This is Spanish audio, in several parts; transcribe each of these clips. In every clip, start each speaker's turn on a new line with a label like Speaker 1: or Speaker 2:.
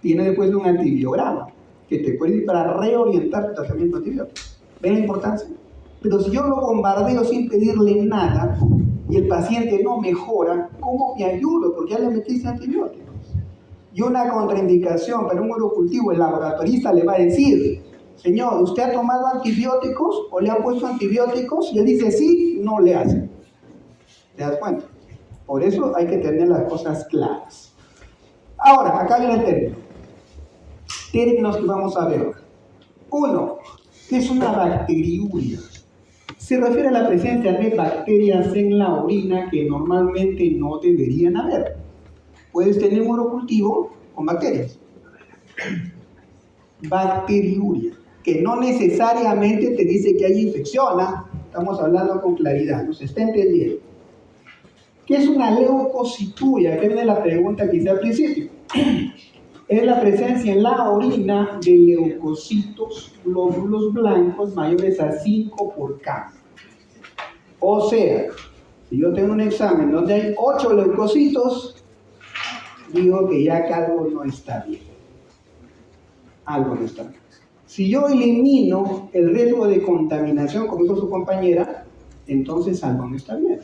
Speaker 1: tiene después un antibiograma que te puede ir para reorientar tu tratamiento antibiótico. ¿Ven la importancia? Pero si yo lo bombardeo sin pedirle nada y el paciente no mejora, ¿cómo me ayudo? Porque ya le metiste antibióticos. Y una contraindicación para un urocultivo, el laboratorista le va a decir: señor, ¿usted ha tomado antibióticos o le han puesto antibióticos? Y él dice sí, no le hace. ¿Te das cuenta? Por eso hay que tener las cosas claras. Ahora, acá viene el término. Términos que vamos a ver. Uno, ¿qué es una bacteriuria? Se refiere a la presencia de bacterias en la orina que normalmente no deberían haber. Puedes tener un urocultivo con bacterias. Bacteriuria, que no necesariamente te dice que hay infección, ¿eh? Estamos hablando con claridad, ¿nos está entendiendo? ¿Qué es una leucocituria? Que viene la pregunta que hice al principio. Es la presencia en la orina de leucocitos, glóbulos blancos mayores a 5 por K. O sea, si yo tengo un examen donde hay 8 leucocitos, digo que ya que algo no está bien. Algo no está bien. Si yo elimino el riesgo de contaminación, como dijo su compañera, entonces algo no está bien.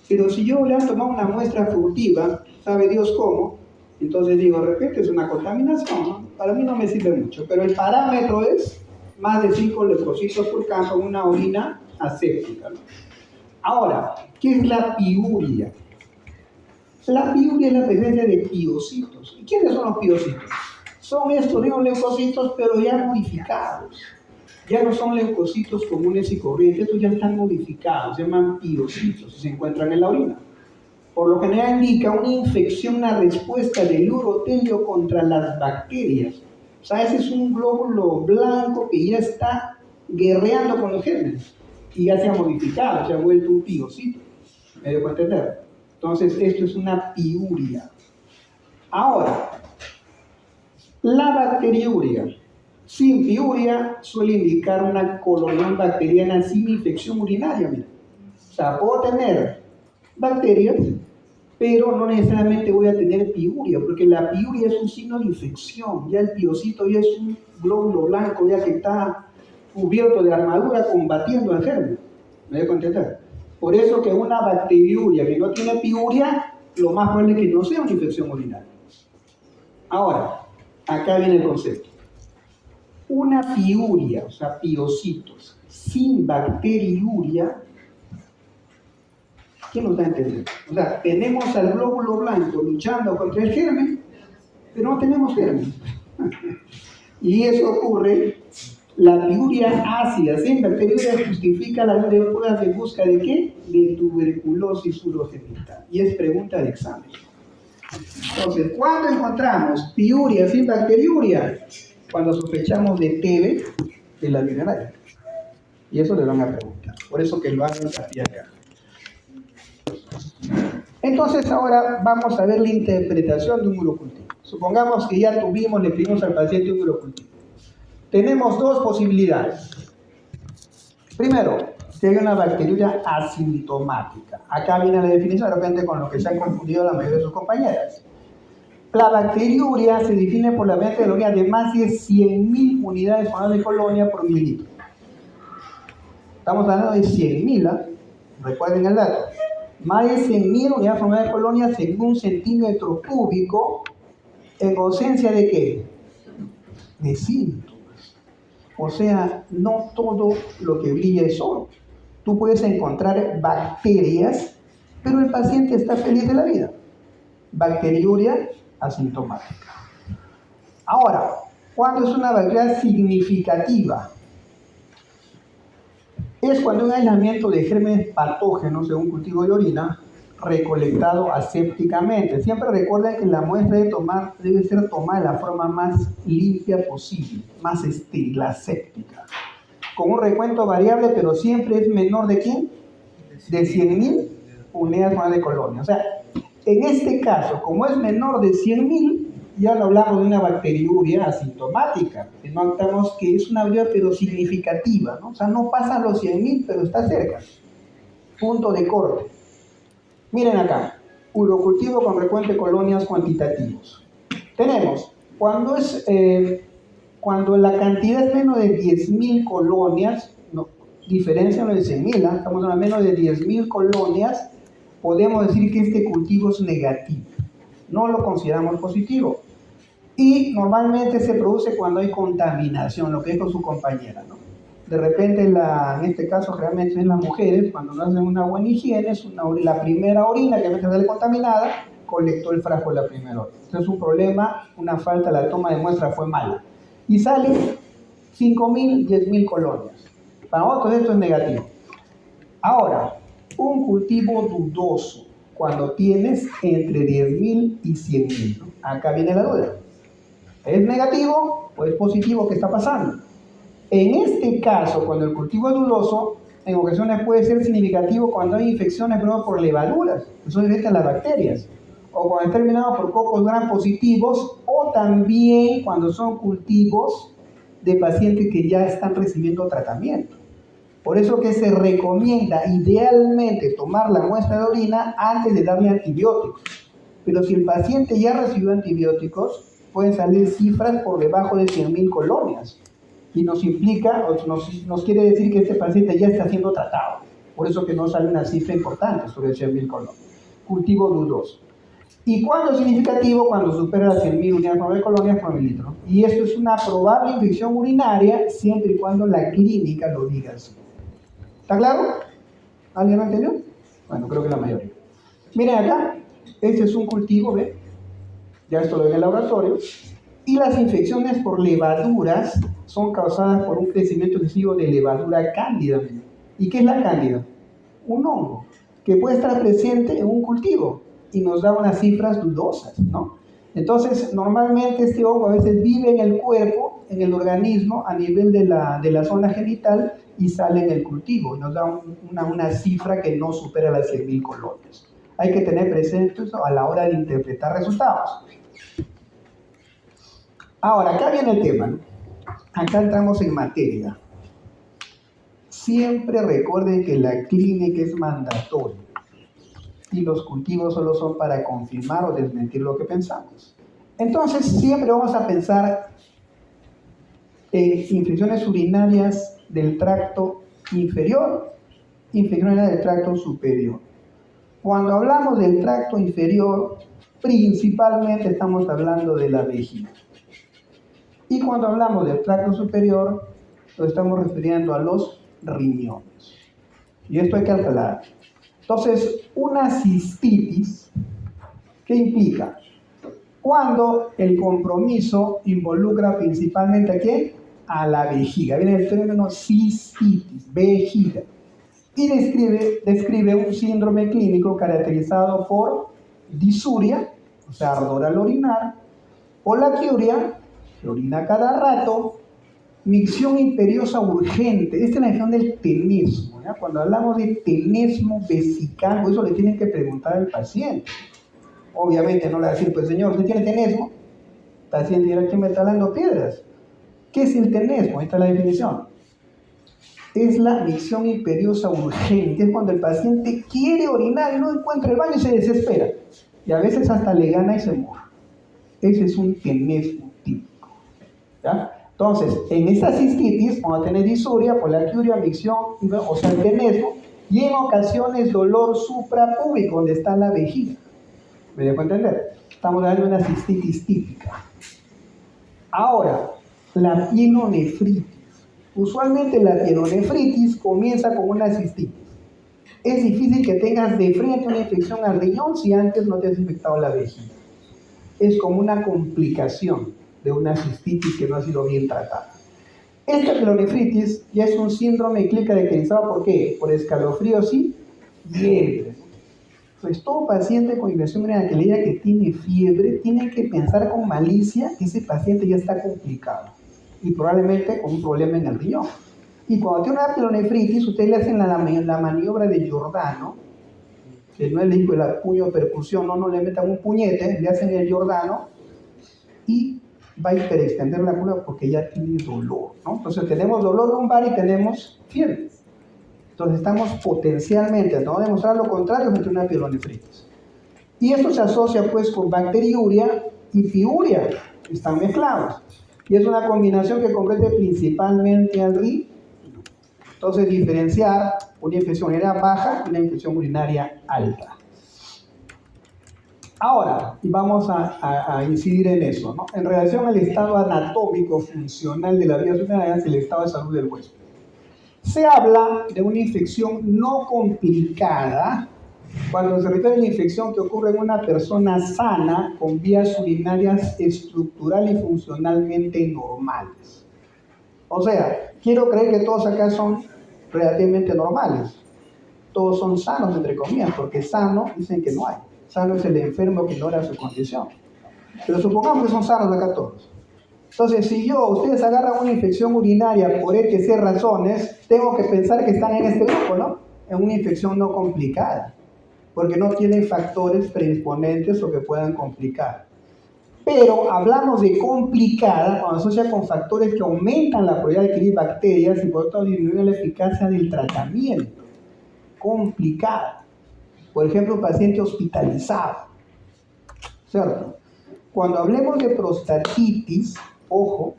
Speaker 1: Pero si yo le he tomado una muestra furtiva, sabe Dios cómo, entonces digo, de repente es una contaminación, ¿no? Para mí no me sirve mucho, pero el parámetro es más de 5 leucocitos por campo en una orina aséptica, ¿no? Ahora, ¿qué es la piuria? La piuria es la presencia de piocitos. ¿Y quiénes son los piocitos? Son estos mismos leucocitos, pero ya modificados. Ya no son leucocitos comunes y corrientes, estos ya están modificados, se llaman piocitos y se encuentran en la orina. Por lo general indica una infección, una respuesta del urotelio contra las bacterias. O sea, ese es un glóbulo blanco que ya está guerreando con los gérmenes y ya se ha modificado, se ha vuelto un piocito. ¿Me dejo entender? Entonces, esto es una piuria. Ahora, la bacteriuria. Sin piuria suele indicar una colonión bacteriana sin infección urinaria. Mira. O sea, puedo tener bacterias, pero no necesariamente voy a tener piuria, porque la piuria es un signo de infección. Ya el piocito ya es un glóbulo blanco, ya que está cubierto de armadura combatiendo al germen. ¿Me dejo entender? Por eso que una bacteriuria que no tiene piuria, lo más probable es que no sea una infección urinaria. Ahora, acá viene el concepto. Una piuria, o sea, piocitos, sin bacteriuria, ¿quién nos da a entender? O sea, tenemos al glóbulo blanco luchando contra el germen, pero no tenemos germen. Y eso ocurre, la piuria ácida sin bacteriuria justifica las pruebas de busca de ¿qué? De tuberculosis urogenital. Y es pregunta de examen. Entonces, ¿cuándo encontramos piuria sin bacteriuria? Cuando sospechamos de TB de la urinaria. Y eso le van a preguntar. Por eso que lo hagan así acá. Entonces ahora vamos a ver la interpretación de un urocultivo. Supongamos que ya le pedimos al paciente un urocultivo. Tenemos dos posibilidades. Primero, si hay una bacteriuria asintomática. Acá viene la definición, de repente con lo que se han confundido la mayoría de sus compañeras. La bacteriuria se define por la presencia de la orina de más de 100.000 unidades de colonia por mililitro. Estamos hablando de 100.000, ¿eh? Recuerden el dato. Más de 100.000 unidades de colonia según un centímetro cúbico, en ausencia de ¿qué? De síntomas. O sea, no todo lo que brilla es oro. Tú puedes encontrar bacterias, pero el paciente está feliz de la vida. Bacteriuria asintomática. Ahora, ¿cuándo es una bacteria significativa? Es cuando un aislamiento de gérmenes patógenos de un cultivo de orina recolectado asépticamente. Siempre recuerden que la muestra debe ser tomada de la forma más limpia posible, más estéril, aséptica. Con un recuento variable, pero siempre es menor de ¿quién? De 100.000 unidades de colonia. O sea, en este caso, como es menor de 100.000, ya no hablamos de una bacteriuria asintomática, no notamos que es una bacteria pero significativa, ¿no? O sea, no pasa los 100.000, pero está cerca. Punto de corte. Miren acá, urocultivo con recuento de colonias cuantitativos. Tenemos Cuando la cantidad es menos de 10.000 colonias, no, diferencia no de 100.000, ¿eh? Estamos hablando de menos de 10.000 colonias, podemos decir que este cultivo es negativo. No lo consideramos positivo. Y normalmente se produce cuando hay contaminación, lo que dijo su compañera, ¿no? De repente, en este caso realmente en las mujeres, cuando no hacen una buena higiene, la primera orina que a veces sale contaminada, colectó el frasco de la primera orina. Entonces es un problema, una falta, la toma de muestra fue mala. Y salen 5.000, 10.000 colonias. Para nosotros esto es negativo. Ahora, un cultivo dudoso, cuando tienes entre 10.000 y 100.000, ¿no? Acá viene la duda. ¿Es negativo o es positivo? ¿Qué está pasando? En este caso, cuando el cultivo es dudoso, en ocasiones puede ser significativo cuando hay infecciones por levaduras, que son directas a las bacterias, o cuando es terminado por cocos gram positivos, o también cuando son cultivos de pacientes que ya están recibiendo tratamiento. Por eso que se recomienda idealmente tomar la muestra de orina antes de darle antibióticos. Pero si el paciente ya recibió antibióticos, pueden salir cifras por debajo de 100.000 colonias. Y nos implica, o nos quiere decir que este paciente ya está siendo tratado. Por eso que no sale una cifra importante sobre 100.000 colonias. Cultivo dudoso. ¿Y cuándo es significativo? Cuando supera las 100.000 unidades de colonias por mililitro. Y esto es una probable infección urinaria siempre y cuando la clínica lo diga así. ¿Está claro? ¿Alguien lo entendió? Bueno, creo que la mayoría. Miren acá, este es un cultivo, ¿ven? Ya esto lo ven en el laboratorio. Y las infecciones por levaduras son causadas por un crecimiento excesivo de levadura cándida. ¿Y qué es la cándida? Un hongo que puede estar presente en un cultivo y nos da unas cifras dudosas, ¿no? Entonces, normalmente este hongo a veces vive en el cuerpo, en el organismo, a nivel de la zona genital y sale en el cultivo y nos da una cifra que no supera las 100.000 colonias. Hay que tener presente eso a la hora de interpretar resultados. Ahora, acá viene el tema, ¿no? Acá entramos en materia. Siempre recuerden que la clínica es mandatoria y los cultivos solo son para confirmar o desmentir lo que pensamos. Entonces, siempre vamos a pensar en infecciones urinarias del tracto inferior, infecciones del tracto superior. Cuando hablamos del tracto inferior, principalmente estamos hablando de la vejiga. Y cuando hablamos del tracto superior, lo estamos refiriendo a los riñones. Y esto hay que aclarar. Entonces, una cistitis, ¿qué implica? Cuando el compromiso involucra principalmente ¿a quién? A la vejiga. Viene el término cistitis, vejiga. Y describe un síndrome clínico caracterizado por disuria, o sea, ardor al orinar, polaquiuria, que orina cada rato, micción imperiosa urgente. Esta es la definición del tenesmo, ¿ya? Cuando hablamos de tenesmo vesical, por eso le tienen que preguntar al paciente. Obviamente no le va a decir, pues señor, ¿usted tiene tenesmo? El paciente dirá, ¿quién me está dando piedras? ¿Qué es el tenesmo? Esta es la definición. Es la micción imperiosa urgente, es cuando el paciente quiere orinar y no encuentra el baño y se desespera. Y a veces hasta le gana y se moja. Ese es un tenesmo típico, ¿ya? Entonces, en esta cistitis vamos a tener disuria, polaquiuria, micción, o sea, el tenesmo, y en ocasiones dolor suprapúbico, donde está la vejiga. ¿Me dejo entender? Estamos hablando de una cistitis típica. Ahora, la pielonefritis. Usualmente la pielonefritis comienza con una cistitis. Es difícil que tengas de frente una infección al riñón si antes no te has infectado la vejiga. Es como una complicación de una cistitis que no ha sido bien tratada. Esta pielonefritis ya es un síndrome clínico caracterizado por ¿qué? Por escalofríos y fiebre. Entonces, todo paciente con infección urinaria que le diga que tiene fiebre, tiene que pensar con malicia que ese paciente ya está complicado y probablemente con un problema en el riñón. Y cuando tiene una pielonefritis, ustedes le hacen la maniobra de Giordano, que no es el puño de percusión, no le metan un puñete, le hacen el Giordano y va a hiperextender la curva porque ya tiene dolor, ¿no? Entonces tenemos dolor lumbar y tenemos fiebre. Entonces estamos potencialmente, no demostrar lo contrario, frente a una pielonefritis. Y esto se asocia pues con bacteriuria y piuria. están mezclados. Y es una combinación que comprende principalmente al riñón. Entonces, diferenciar una infección urinaria baja y una infección urinaria alta. Ahora, y vamos a incidir en eso, ¿no? En relación al estado anatómico funcional de las vías urinarias, el estado de salud del huésped. Se habla de una infección no complicada cuando se refiere a una infección que ocurre en una persona sana con vías urinarias estructural y funcionalmente normales. O sea, quiero creer que todos acá son relativamente normales. Todos son sanos, entre comillas, porque sano dicen que no hay. Sano es el enfermo que ignora su condición. Pero supongamos que son sanos acá todos. Entonces, si ustedes agarran una infección urinaria por etc. razones, tengo que pensar que están en este grupo, ¿no? En una infección no complicada, porque no tienen factores predisponentes o que puedan complicar. Pero hablamos de complicada cuando se asocia con factores que aumentan la probabilidad de adquirir bacterias y por lo tanto disminuyen la eficacia del tratamiento. Complicada. Por ejemplo, un paciente hospitalizado, ¿cierto? Cuando hablemos de prostatitis, ojo,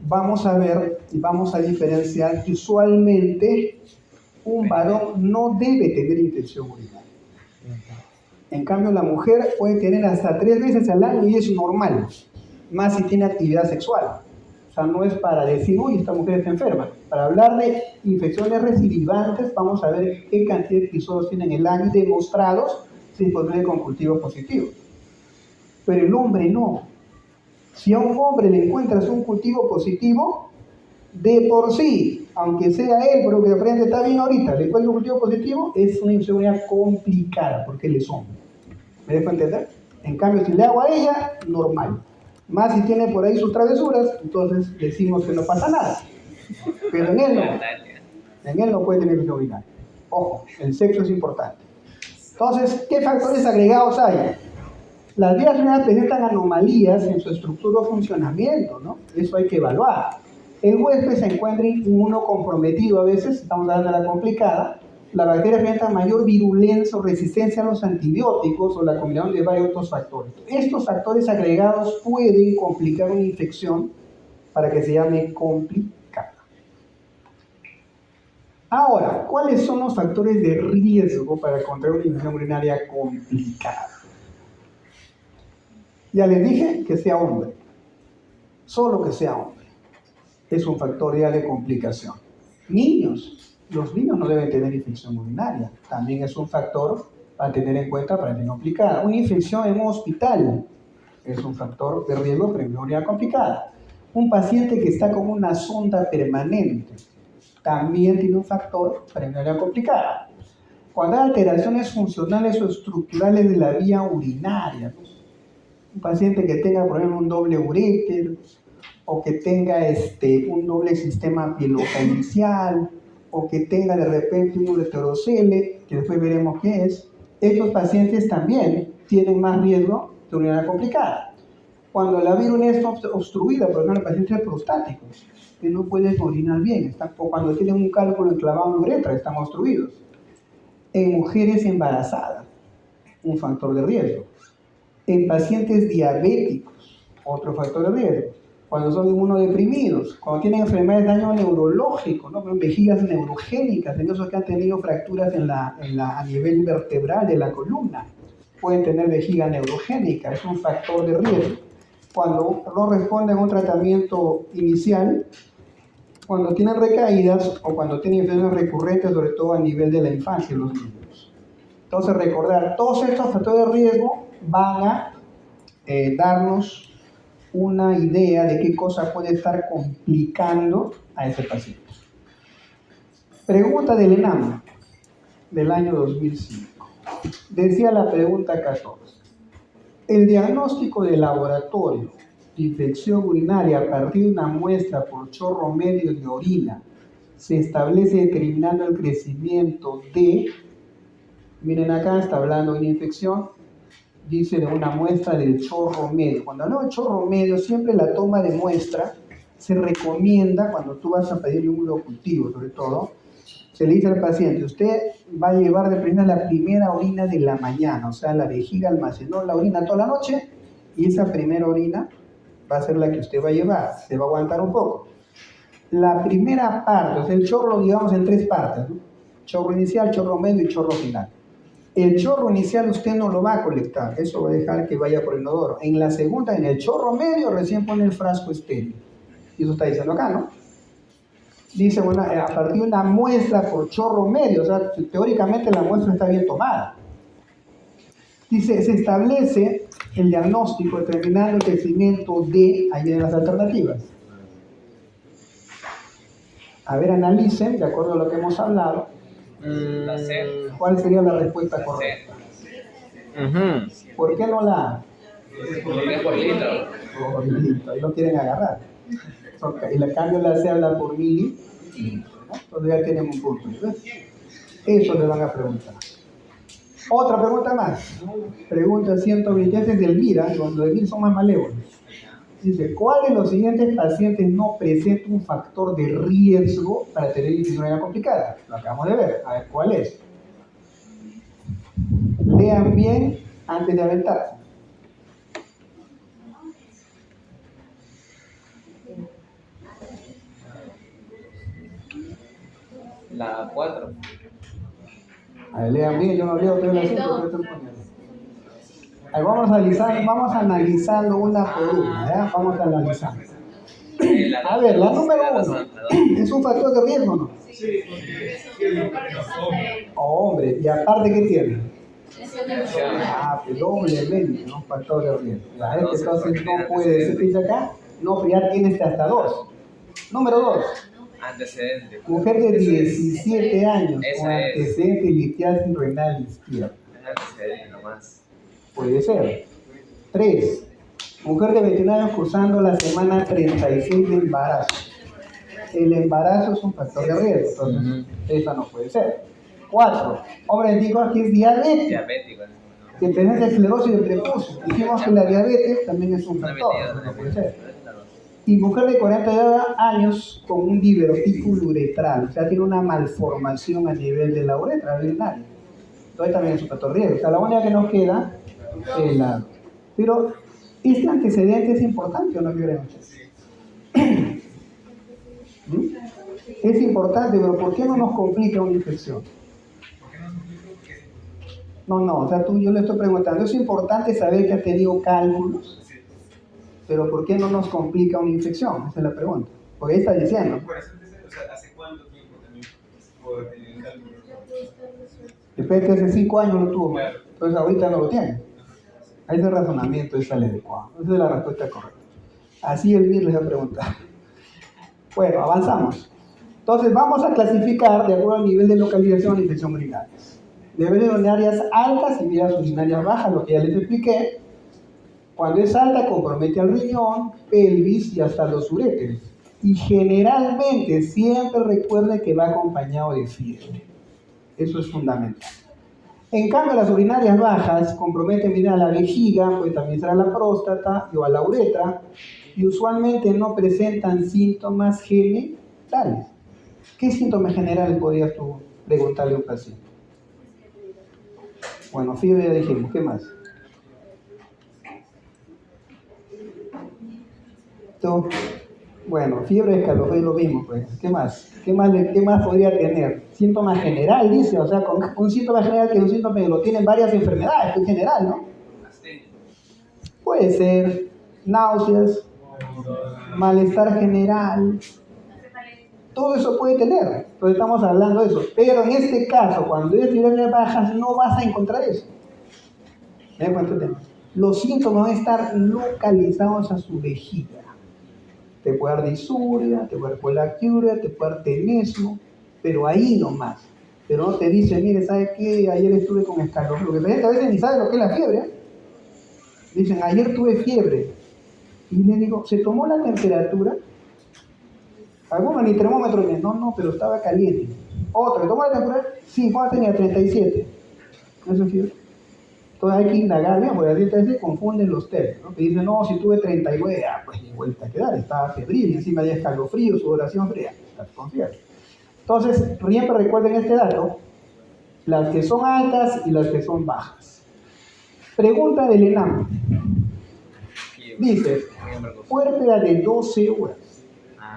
Speaker 1: vamos a ver y vamos a diferenciar que usualmente un varón no debe tener infección urinaria. En cambio, la mujer puede tener hasta 3 veces al año y es normal, más si tiene actividad sexual. O sea, no es para decir, uy, esta mujer está enferma. Para hablar de infecciones recidivantes, vamos a ver qué cantidad de episodios tienen el año demostrados sin poner con cultivos positivos. Pero el hombre no. Si a un hombre le encuentras un cultivo positivo, de por sí, aunque sea él, pero que aprende está bien ahorita, le encuentra un cultivo positivo, es una infección complicada, porque él es hombre. ¿Me dejo entender? En cambio, si le hago a ella, normal. Más si tiene por ahí sus travesuras, entonces decimos que no pasa nada. Pero en él no. En él no puede tener infección urinaria. Ojo, el sexo es importante. Entonces, ¿qué factores agregados hay? Las vías urinarias presentan anomalías en su estructura o funcionamiento, ¿no? Eso hay que evaluar. El huésped se encuentra inmunocomprometido a veces, estamos hablando de la complicada. La bacteria presenta mayor virulencia o resistencia a los antibióticos o la combinación de varios otros factores. Estos factores agregados pueden complicar una infección para que se llame complicada. Ahora, ¿cuáles son los factores de riesgo para contraer una infección urinaria complicada? Ya les dije que sea hombre, solo que sea hombre. Es un factor ya de complicación. Niños, los niños no deben tener infección urinaria. También es un factor a tener en cuenta para tener complicada. Una infección en un hospital es un factor de riesgo para infección urinaria complicada. Un paciente que está con una sonda permanente también tiene un factor para infección urinaria complicada. Cuando hay alteraciones funcionales o estructurales de la vía urinaria, un paciente que tenga, por ejemplo, un doble uréter, o que tenga un doble sistema pielocalicial, o que tenga de repente un ureterocele, que después veremos qué es, estos pacientes también tienen más riesgo de urinaria complicada. Cuando la vía urinaria está obstruida, por ejemplo, en pacientes prostáticos, que no pueden orinar bien, o cuando tienen un cálculo enclavado en uretra, están obstruidos. En mujeres embarazadas, un factor de riesgo. En pacientes diabéticos, otro factor de riesgo. Cuando son inmunodeprimidos, cuando tienen enfermedades de daño neurológico, ¿no? Vejigas neurogénicas, en esos que han tenido fracturas a nivel vertebral de la columna, pueden tener vejiga neurogénica, es un factor de riesgo. Cuando no responden a un tratamiento inicial, cuando tienen recaídas o cuando tienen infecciones recurrentes, sobre todo a nivel de la infancia en los niños. Entonces, recordar, todos estos factores de riesgo van a darnos una idea de qué cosa puede estar complicando a ese paciente. Pregunta del ENAM del año 2005. Decía la pregunta 14. El diagnóstico de laboratorio de infección urinaria a partir de una muestra por chorro medio de orina se establece determinando el crecimiento de, miren acá está hablando de una infección, dice de una muestra del chorro medio. Cuando hablamos de chorro medio, siempre la toma de muestra se recomienda cuando tú vas a pedir un urocultivo, sobre todo, se le dice al paciente, usted va a llevar de primera la primera orina de la mañana, o sea, la vejiga almacenó la orina toda la noche y esa primera orina va a ser la que usted va a llevar, se va a aguantar un poco. La primera parte, o sea, el chorro lo llevamos en 3 partes, ¿no? Chorro inicial, chorro medio y chorro final. El chorro inicial usted no lo va a colectar, eso va a dejar que vaya por el inodoro. En la segunda, en el chorro medio, recién pone el frasco estéril. Y eso está diciendo acá, ¿no? Dice, bueno, a partir de una muestra por chorro medio, o sea, teóricamente la muestra está bien tomada. Dice, se establece el diagnóstico determinando el crecimiento de, ahí vienen las alternativas. A ver, analicen, de acuerdo a lo que hemos hablado, ¿cuál sería la respuesta correcta? ¿Por qué no la A?
Speaker 2: Porque es por litro.
Speaker 1: Por litro, ahí lo quieren agarrar. Y la cambio la C habla por mili, ¿no? Entonces ya tienen un punto. ¿Ves? Eso le van a preguntar. Otra pregunta más. Pregunta 120, es de Elvira, los de Elvira son más malévolos. Dice, ¿cuál de los siguientes pacientes no presenta un factor de riesgo para tener disfunción complicada? Lo acabamos de ver. A ver, ¿cuál es? Lean bien antes de aventarse.
Speaker 2: La 4.
Speaker 1: A ver, lean bien, yo no leo todo el asunto. Ahí vamos analizando una por una, ¿ya? Vamos analizando. A ver, la número 1, ¿es un factor de riesgo o no?
Speaker 3: Sí.
Speaker 1: Oh, hombre, y aparte, ¿qué tiene? Pues doblemente, ¿no? Factor de riesgo. Ya, entonces no puede ser, dice acá, no, pero ya tiene hasta 2. Número 2.
Speaker 2: Antecedente.
Speaker 1: Mujer de 17 años
Speaker 2: Esa
Speaker 1: con
Speaker 2: es.
Speaker 1: antecedente de litiasis renal izquierda.
Speaker 2: Es antecedente nomás.
Speaker 1: Puede ser. 3. Mujer de 29 años cursando la semana 36 de embarazo. El embarazo es un factor de riesgo, entonces esa no puede ser. 4. Hombre, digo que es diabetes.
Speaker 2: Diabético.
Speaker 1: Que presenta esclerosis de prepucio. Dijimos que la diabetes también es un factor, no puede ser. Y mujer de 40 años con un divertículo uretral, o sea, tiene una malformación a nivel de la uretra urinaria. Entonces también es un factor de riesgo. O sea, la única que nos queda es la... Pero, ¿este antecedente es importante o no creen ustedes? Es importante, pero ¿por qué no nos complica una infección? No, o sea, yo le estoy preguntando, es importante saber que ha tenido cálculos, pero ¿por qué no nos complica una infección? Esa es la pregunta. Porque ahí está diciendo.
Speaker 3: ¿Hace cuánto tiempo también puede tener cálculo?
Speaker 1: Después que hace 5 años lo tuvo, entonces ahorita no lo tiene. A ese razonamiento es el adecuado. Esa es la respuesta correcta. Así el MIR les va a preguntar. Bueno, avanzamos. Entonces vamos a clasificar de acuerdo al nivel de localización de infección urinaria. Niveles urinarias altas y vías urinarias bajas, lo que ya les expliqué. Cuando es alta compromete al riñón, pelvis y hasta los uréteres. Y generalmente siempre recuerde que va acompañado de fiebre. Eso es fundamental. En cambio, las urinarias bajas comprometen bien a la vejiga, puede también ser a la próstata o a la uretra, y usualmente no presentan síntomas generales. ¿Qué síntomas generales podrías tú preguntarle a un paciente? Bueno, fiebre ya dijimos, ¿qué más? ¿Tú? Bueno, fiebre, escalofrío, lo mismo, pues. ¿Qué más? ¿Qué más podría tener? Síntoma general, dice, o sea, con un síntoma general que es un síntoma que lo tienen varias enfermedades, en general, ¿no? Puede ser náuseas, malestar general, todo eso puede tener, entonces estamos hablando de eso, pero en este caso, cuando es urinarias bajas, no vas a encontrar eso. ¿Me das cuenta? Los síntomas van a estar localizados a su vejiga. Te puede dar disuria, te puede dar polacturia, te puede dar tenesmo, pero ahí nomás. Pero no te dice, mire, ¿sabe qué? Ayer estuve con escalofrío. Porque la gente a veces ni sabe lo que es la fiebre, ¿eh? Dicen, ayer tuve fiebre. Y le digo, ¿se tomó la temperatura? Algunos ni termómetro ni, no, pero estaba caliente. Otro, ¿se tomó la temperatura? Sí, ¿cuánto tenía? 37. ¿Eso es fiebre? Entonces hay que indagar bien, porque a veces se confunden los test, ¿no? Que dicen, no, si tuve 39, pues ni vuelta a quedar, estaba febril, y encima había escalofrío, sudoración fría, estás confiado. Entonces, siempre recuerden este dato, las que son altas y las que son bajas. Pregunta del ENAM. Dice, Puérpera de 12 horas.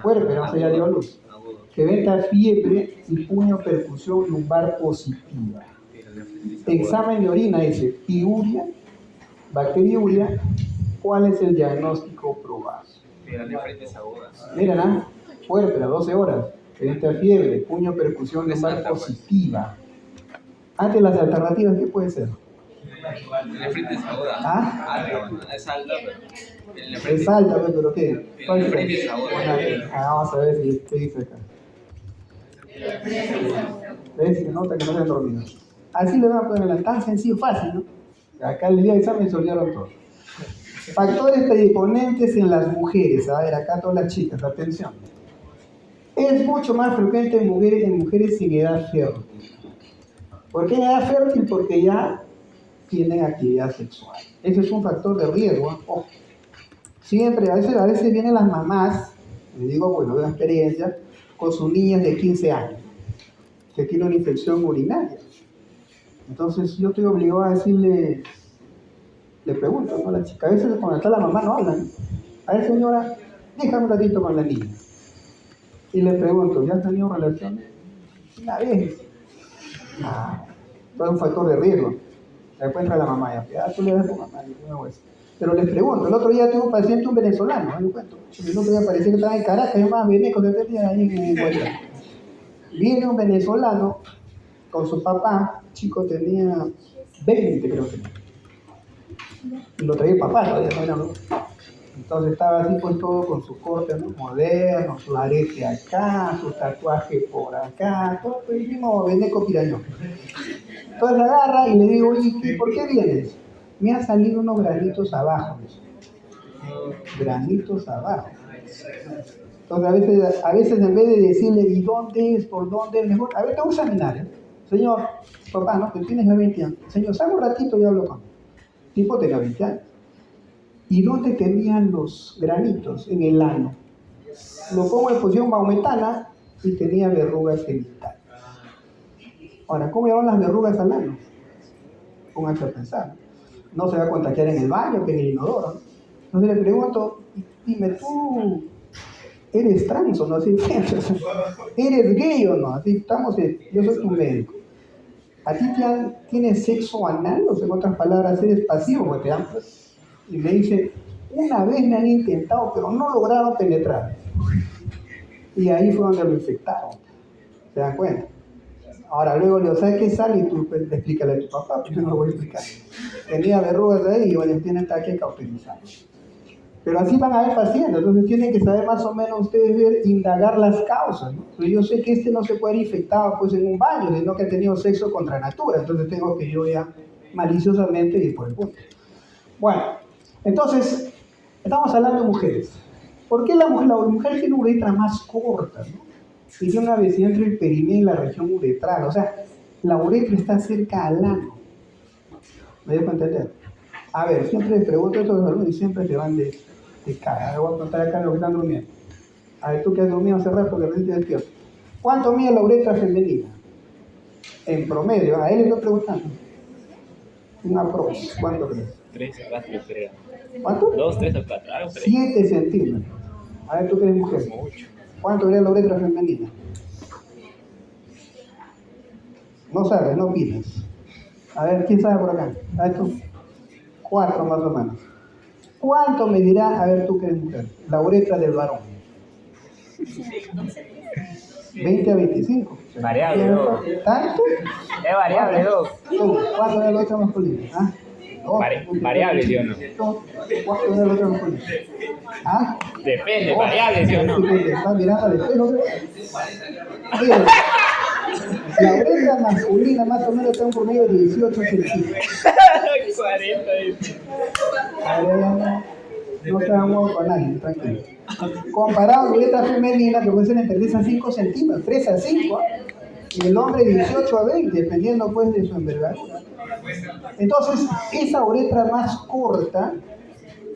Speaker 1: Puérpera, o sea, ya dio a luz.
Speaker 2: Agudo.
Speaker 1: Que venta fiebre y puño percusión lumbar positiva. Examen de orina dice piuria, bacteriuria. ¿Cuál es el diagnóstico probado?
Speaker 2: Pielonefritis aguda.
Speaker 1: Miren, ¿ah? Puérpera, 12 horas. Que venta fiebre, puño percusión lumbar positiva. Ante las alternativas, ¿qué puede ser?
Speaker 2: Pielonefritis aguda.
Speaker 1: ¿Ah?
Speaker 2: Alta, bueno, es alta, pero.
Speaker 1: Es alta, pero ¿qué? ¿Cuál es?
Speaker 2: Pielonefritis aguda.
Speaker 1: Vamos a ver si qué dice acá. ¿Ves? Se nota que no se han dormido. Así le van a poner tan sencillo, fácil, ¿no? Acá el día de examen se olvidaron todo. Factores predisponentes en las mujeres. A ver, acá todas las chicas, atención. Es mucho más frecuente en mujeres sin edad fértil. ¿Por qué en edad fértil? Porque ya tienen actividad sexual. Ese es un factor de riesgo, ¿eh? Ojo. Siempre, a veces vienen las mamás, les digo, bueno, de experiencia, con sus niñas de 15 años, que tiene una infección urinaria. Entonces yo estoy obligado a decirle, le pregunto, ¿no? A la chica, a veces cuando está la mamá no hablan. A ver, señora, déjame un ratito con la niña. Y le pregunto, ¿ya has tenido relaciones? Una vez. Es un factor de riesgo. Después entra la mamá, ya tú le das a tu mamá, yo no hago eso. Pero les pregunto, el otro día tuve un paciente, un venezolano, ¿no? Cuento. El otro día parecía que estaba en Caracas, yo más veneco de tenía ahí en Guayana. Viene un venezolano con su papá, chico tenía 20 creo que. Y lo traía el papá todavía, no era, ¿no? Entonces estaba así pues todo con su corte, ¿no? Moderno, su arete acá, su tatuaje por acá, todo pues dijimos veneco pirañón. Entonces agarra y le digo, oye, ¿por qué vienes? Me han salido unos granitos abajo. Granitos abajo. Entonces a veces en vez de decirle, ¿y dónde es? ¿Por dónde es? Mejor, a ver, te voy a examinar, ¿eh? Señor, papá, ¿no? Que tienes 20 años. Señor, salgo un ratito y hablo con él. El tipo tenía 20 años. ¿Y dónde tenían los granitos? En el ano. Lo pongo en posición maometana y tenía verrugas genitales. Ahora, ¿cómo llevan las verrugas al ano? Pónganse a pensar. No se va a contagiar en el baño, que en el inodoro, ¿no? Entonces le pregunto, dime, ¿tú eres trans o no? Así, ¿eres gay o no? Así, yo soy tu médico. ¿A ti tienes sexo anal? O sea, en otras palabras, eres pasivo, porque te dan. Y me dice, una vez me han intentado, pero no lograron penetrar. Y ahí fue donde lo infectaron. ¿Se dan cuenta? Ahora luego le digo, ¿sabes qué sale? Y tú explícale a tu papá, porque yo no lo voy a explicar. Tenía verrugas ahí y bueno, tienen que cauterizar. Pero así van a haber pacientes, entonces tienen que saber más o menos ustedes ver, indagar las causas, ¿no? Entonces, yo sé que no se puede haber infectado pues en un baño, sino que ha tenido sexo contra natura, entonces tengo que yo ya maliciosamente ir por el punto. Bueno, entonces, estamos hablando de mujeres. ¿Por qué la mujer tiene una uretra más corta, ¿no? Y tiene una vecindad entre el perineo y la región uretral, o sea, la uretra está cerca al ano. ¿Me dejo entender? A ver, siempre les pregunto esto a los alumnos y siempre se van de cara. Le voy a contar acá lo que están durmiendo. A ver, tú que has dormido hace rato, que recién te despierto. ¿Cuánto mide la uretra femenina? En promedio, a él le estoy preguntando. Un aprox, ¿cuánto crees?
Speaker 4: 3 o 4, creo.
Speaker 1: ¿Cuánto?
Speaker 4: 2, 3 o 4, algo por ahí.
Speaker 1: 7 centímetros. A ver, tú que eres mujer.
Speaker 4: Mucho.
Speaker 1: ¿Cuánto mide la uretra femenina? No sabes, no opinas. A ver, ¿quién sabe por acá? A ver tú. 4 más o menos. ¿Cuánto medirá, a ver tú que eres mujer, la uretra del varón? 20 a 25.
Speaker 4: Variable, ¿no?
Speaker 1: ¿Tanto?
Speaker 4: Es variable, ¿no?
Speaker 1: ¿Cuánto es la uretra masculina? ¿Ah?
Speaker 4: Variable, ¿sí o no?
Speaker 1: ¿Cuánto es la uretra masculina? ¿Ah?
Speaker 4: Depende, variable, ¿sí o no?
Speaker 1: Está mirando al espejo. Miren, la uretra masculina más o menos está en un promedio de 18 centímetros.
Speaker 4: 40, dice.
Speaker 1: A ver, no se dan huevo con nadie, tranquilo. Comparado con la uretra femenina, que puede ser entre 3 a 5 centímetros, 3 a 5, y el hombre 18 a 20, dependiendo pues de su envergadura. Entonces, esa uretra más corta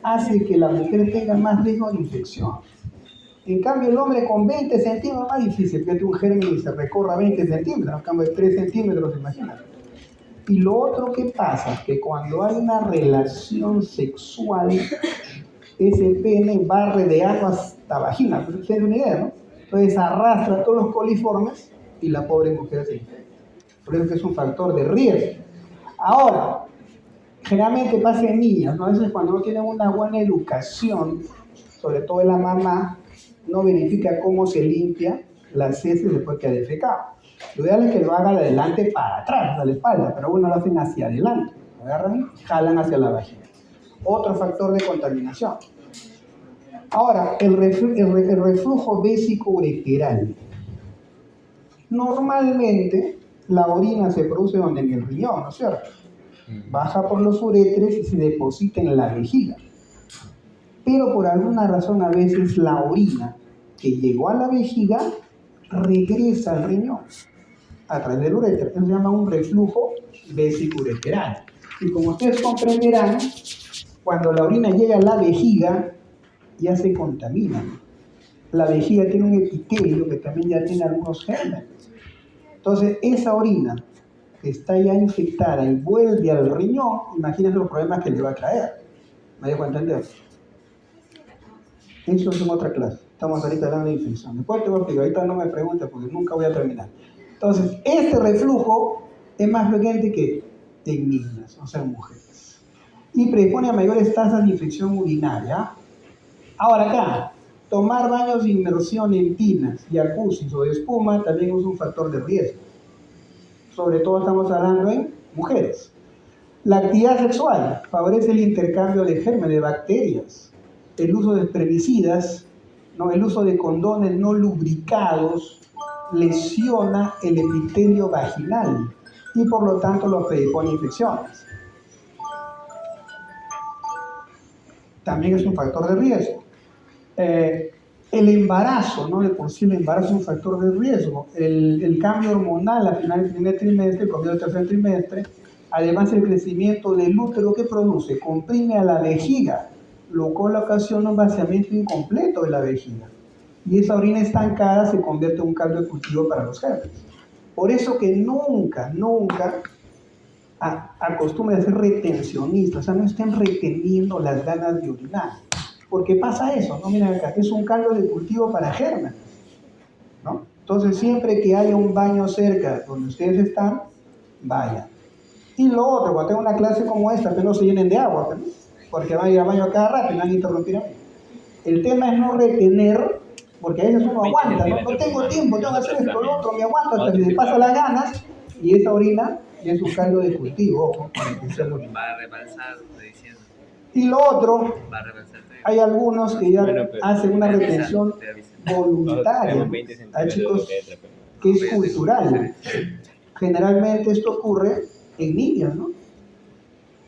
Speaker 1: hace que la mujer tenga más riesgo de infección. En cambio, el hombre con 20 centímetros es más difícil que un germen se recorra 20 centímetros, en cambio de 3 centímetros, imagínate. Y lo otro que pasa es que cuando hay una relación sexual, ese pene barre de ano hasta vagina. Pues ustedes tienen una idea, ¿no? Entonces arrastra todos los coliformes y la pobre mujer se infecta. Por eso que es un factor de riesgo. Ahora, generalmente pasa en niñas, ¿no? A veces cuando no tienen una buena educación, sobre todo la mamá, no verifica cómo se limpia las heces después que ha defecado. Lo ideal es que lo haga de adelante para atrás, a la espalda, pero bueno, lo hacen hacia adelante. Lo agarran y jalan hacia la vagina. Otro factor de contaminación. Ahora, el reflujo vésico-ureteral. Normalmente, la orina se produce donde en el riñón, ¿no es cierto? Baja por los uréteres y se deposita en la vejiga. Pero por alguna razón a veces la orina que llegó a la vejiga regresa al riñón a través del uréter. Eso se llama un reflujo vésico-ureteral. Y como ustedes comprenderán, cuando la orina llega a la vejiga, ya se contamina. La vejiga tiene un epitelio que también ya tiene algunos gérmenes. Entonces, esa orina que está ya infectada y vuelve al riñón, imagínense los problemas que le va a traer. ¿Me dejo entender? Eso es en otra clase. Estamos ahorita hablando de infección. Después te voy a explicar. Ahorita no me preguntes porque nunca voy a terminar. Entonces, este reflujo es más frecuente que en niñas, o sea, en mujeres. Y predispone a mayores tasas de infección urinaria. Ahora acá, tomar baños de inmersión en tinas, jacuzzis o de espuma también es un factor de riesgo. Sobre todo estamos hablando en mujeres. La actividad sexual favorece el intercambio de gérmenes, de bacterias. El uso de espermicidas, ¿no? El uso de condones no lubricados lesiona el epitelio vaginal y por lo tanto lo predispone a infecciones. También es un factor de riesgo. El embarazo, ¿no? De por sí el embarazo es un factor de riesgo. El cambio hormonal al final del primer trimestre, el comienzo del tercer trimestre, además el crecimiento del útero que produce, comprime a la vejiga, lo cual ocasiona un vaciamiento incompleto de la vejiga. Y esa orina estancada se convierte en un caldo de cultivo para los gérmenes. Por eso que nunca acostumbren a ser retencionistas, o sea, no estén reteniendo las ganas de orinar. Porque pasa eso, ¿no? Miren acá, es un caldo de cultivo para gérmenes, ¿no? Entonces, siempre que haya un baño cerca donde ustedes están, vayan. Y lo otro, cuando tengan una clase como esta, que no se llenen de agua, ¿no? Porque van a ir al baño a cada rato y van a interrumpir a mí. El tema es no retener, porque a veces uno aguanta, ¿no? No tengo tiempo, tengo que hacer esto, lo otro, me aguanto hasta que me pasa las ganas, y esa orina ya es un caldo de cultivo, ojo, para que sea muy...
Speaker 2: Va a rebalsar, estoy diciendo.
Speaker 1: Y lo otro,
Speaker 2: Va a rebalsar.
Speaker 1: hay algunos que ya hacen una retención
Speaker 4: Tenemos
Speaker 1: voluntaria,
Speaker 4: 20
Speaker 1: hay
Speaker 4: centímetros
Speaker 1: chicos
Speaker 4: de uretra, pero-
Speaker 1: que es cultural. Generalmente esto ocurre en niños, ¿no?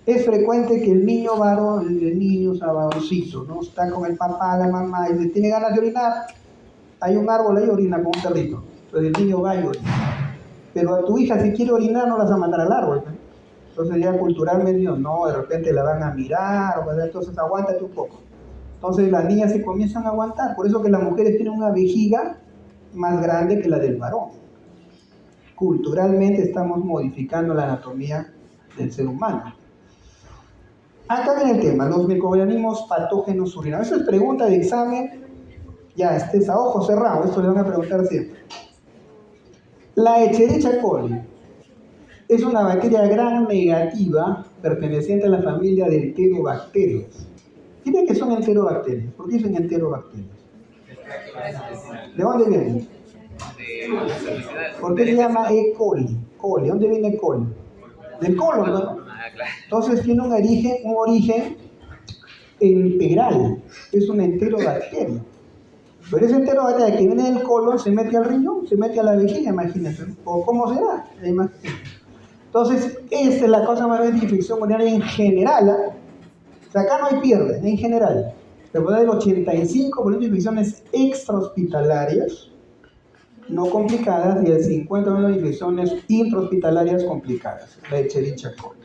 Speaker 1: Es frecuente que el niño varón, el niño, o sea, varoncito, ¿no? Está con el papá, la mamá, y le tiene ganas de orinar. Hay un árbol ahí, orina con un perrito. Entonces el niño va y orina. Pero a tu hija, si quiere orinar, no la vas a mandar al árbol, ¿no? Entonces ya culturalmente, no, de repente la van a mirar, o entonces aguántate un poco. Entonces las niñas se comienzan a aguantar. Por eso que las mujeres tienen una vejiga más grande que la del varón. Culturalmente estamos modificando la anatomía del ser humano. Acá viene el tema, los microorganismos patógenos urinarios. Eso es pregunta de examen, ya estés a ojo cerrado, esto le van a preguntar siempre. La Escherichia coli es una bacteria gram negativa perteneciente a la familia de enterobacterias. ¿Qué que son enterobacterias? ¿Por qué son enterobacterias? ¿De dónde vienen? ¿Por qué se llama E. coli? Coli, ¿dónde viene E. coli? Del colon, ¿no? Entonces tiene un origen enteral, es una enterobacteria. Pero esa enterobacteria que viene del colon se mete al riñón, se mete a la vejiga, imagínate. ¿O cómo será? Entonces, esta es la causa más grande de infección urinaria en general. O sea, acá no hay pierde, en general. Recuerda el 85% de infecciones extrahospitalarias no complicadas y el 50% de infecciones intrahospitalarias complicadas, la Escherichia coli.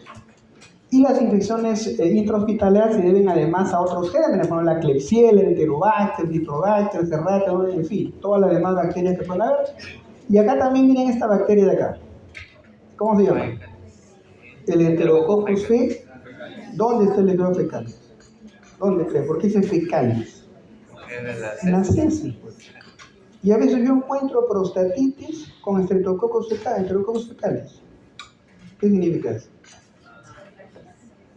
Speaker 1: Y las infecciones intrahospitalarias se deben además a otros gérmenes, como la Klebsiella, el Enterobacter, Nitrobacter, Serratia, en fin, todas las demás bacterias que pueden haber. Y acá también miren esta bacteria de acá. ¿Cómo se llama? El Enterococcus fecalis. ¿Dónde está el Enterococcus fecalis? ¿Dónde cree? ¿Por qué dice fecales?
Speaker 2: Es de la
Speaker 1: En las heces, pues. Y a veces yo encuentro prostatitis con estreptococos fecales. ¿Qué significa eso?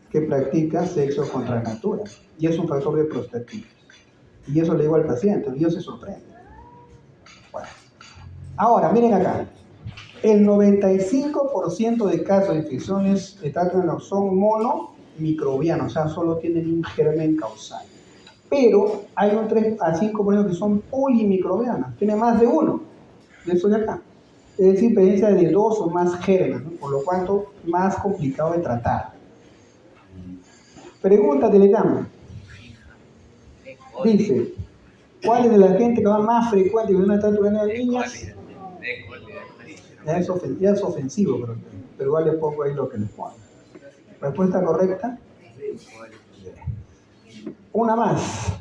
Speaker 1: Que practica sexo contra natura. Y es un factor de prostatitis. Y eso le digo al paciente, y ellos se sorprende. Bueno. Ahora, miren acá. El 95% de casos de infecciones de tracto intestinal son monomicrobianos, o sea, solo tienen un germen causal. Pero hay un 3 a 5% que son polimicrobianas, tienen más de uno, de eso de acá. Es decir, presencia de 2 o más gérmenes, ¿no? Por lo cuanto, más complicado de tratar. Pregunta Telegram. Dice, ¿cuál es de la gente que va más frecuente con una tracto intestinal de niñas? Ya es ofensivo, pero vale poco ahí lo que les pone. Respuesta correcta. Una más.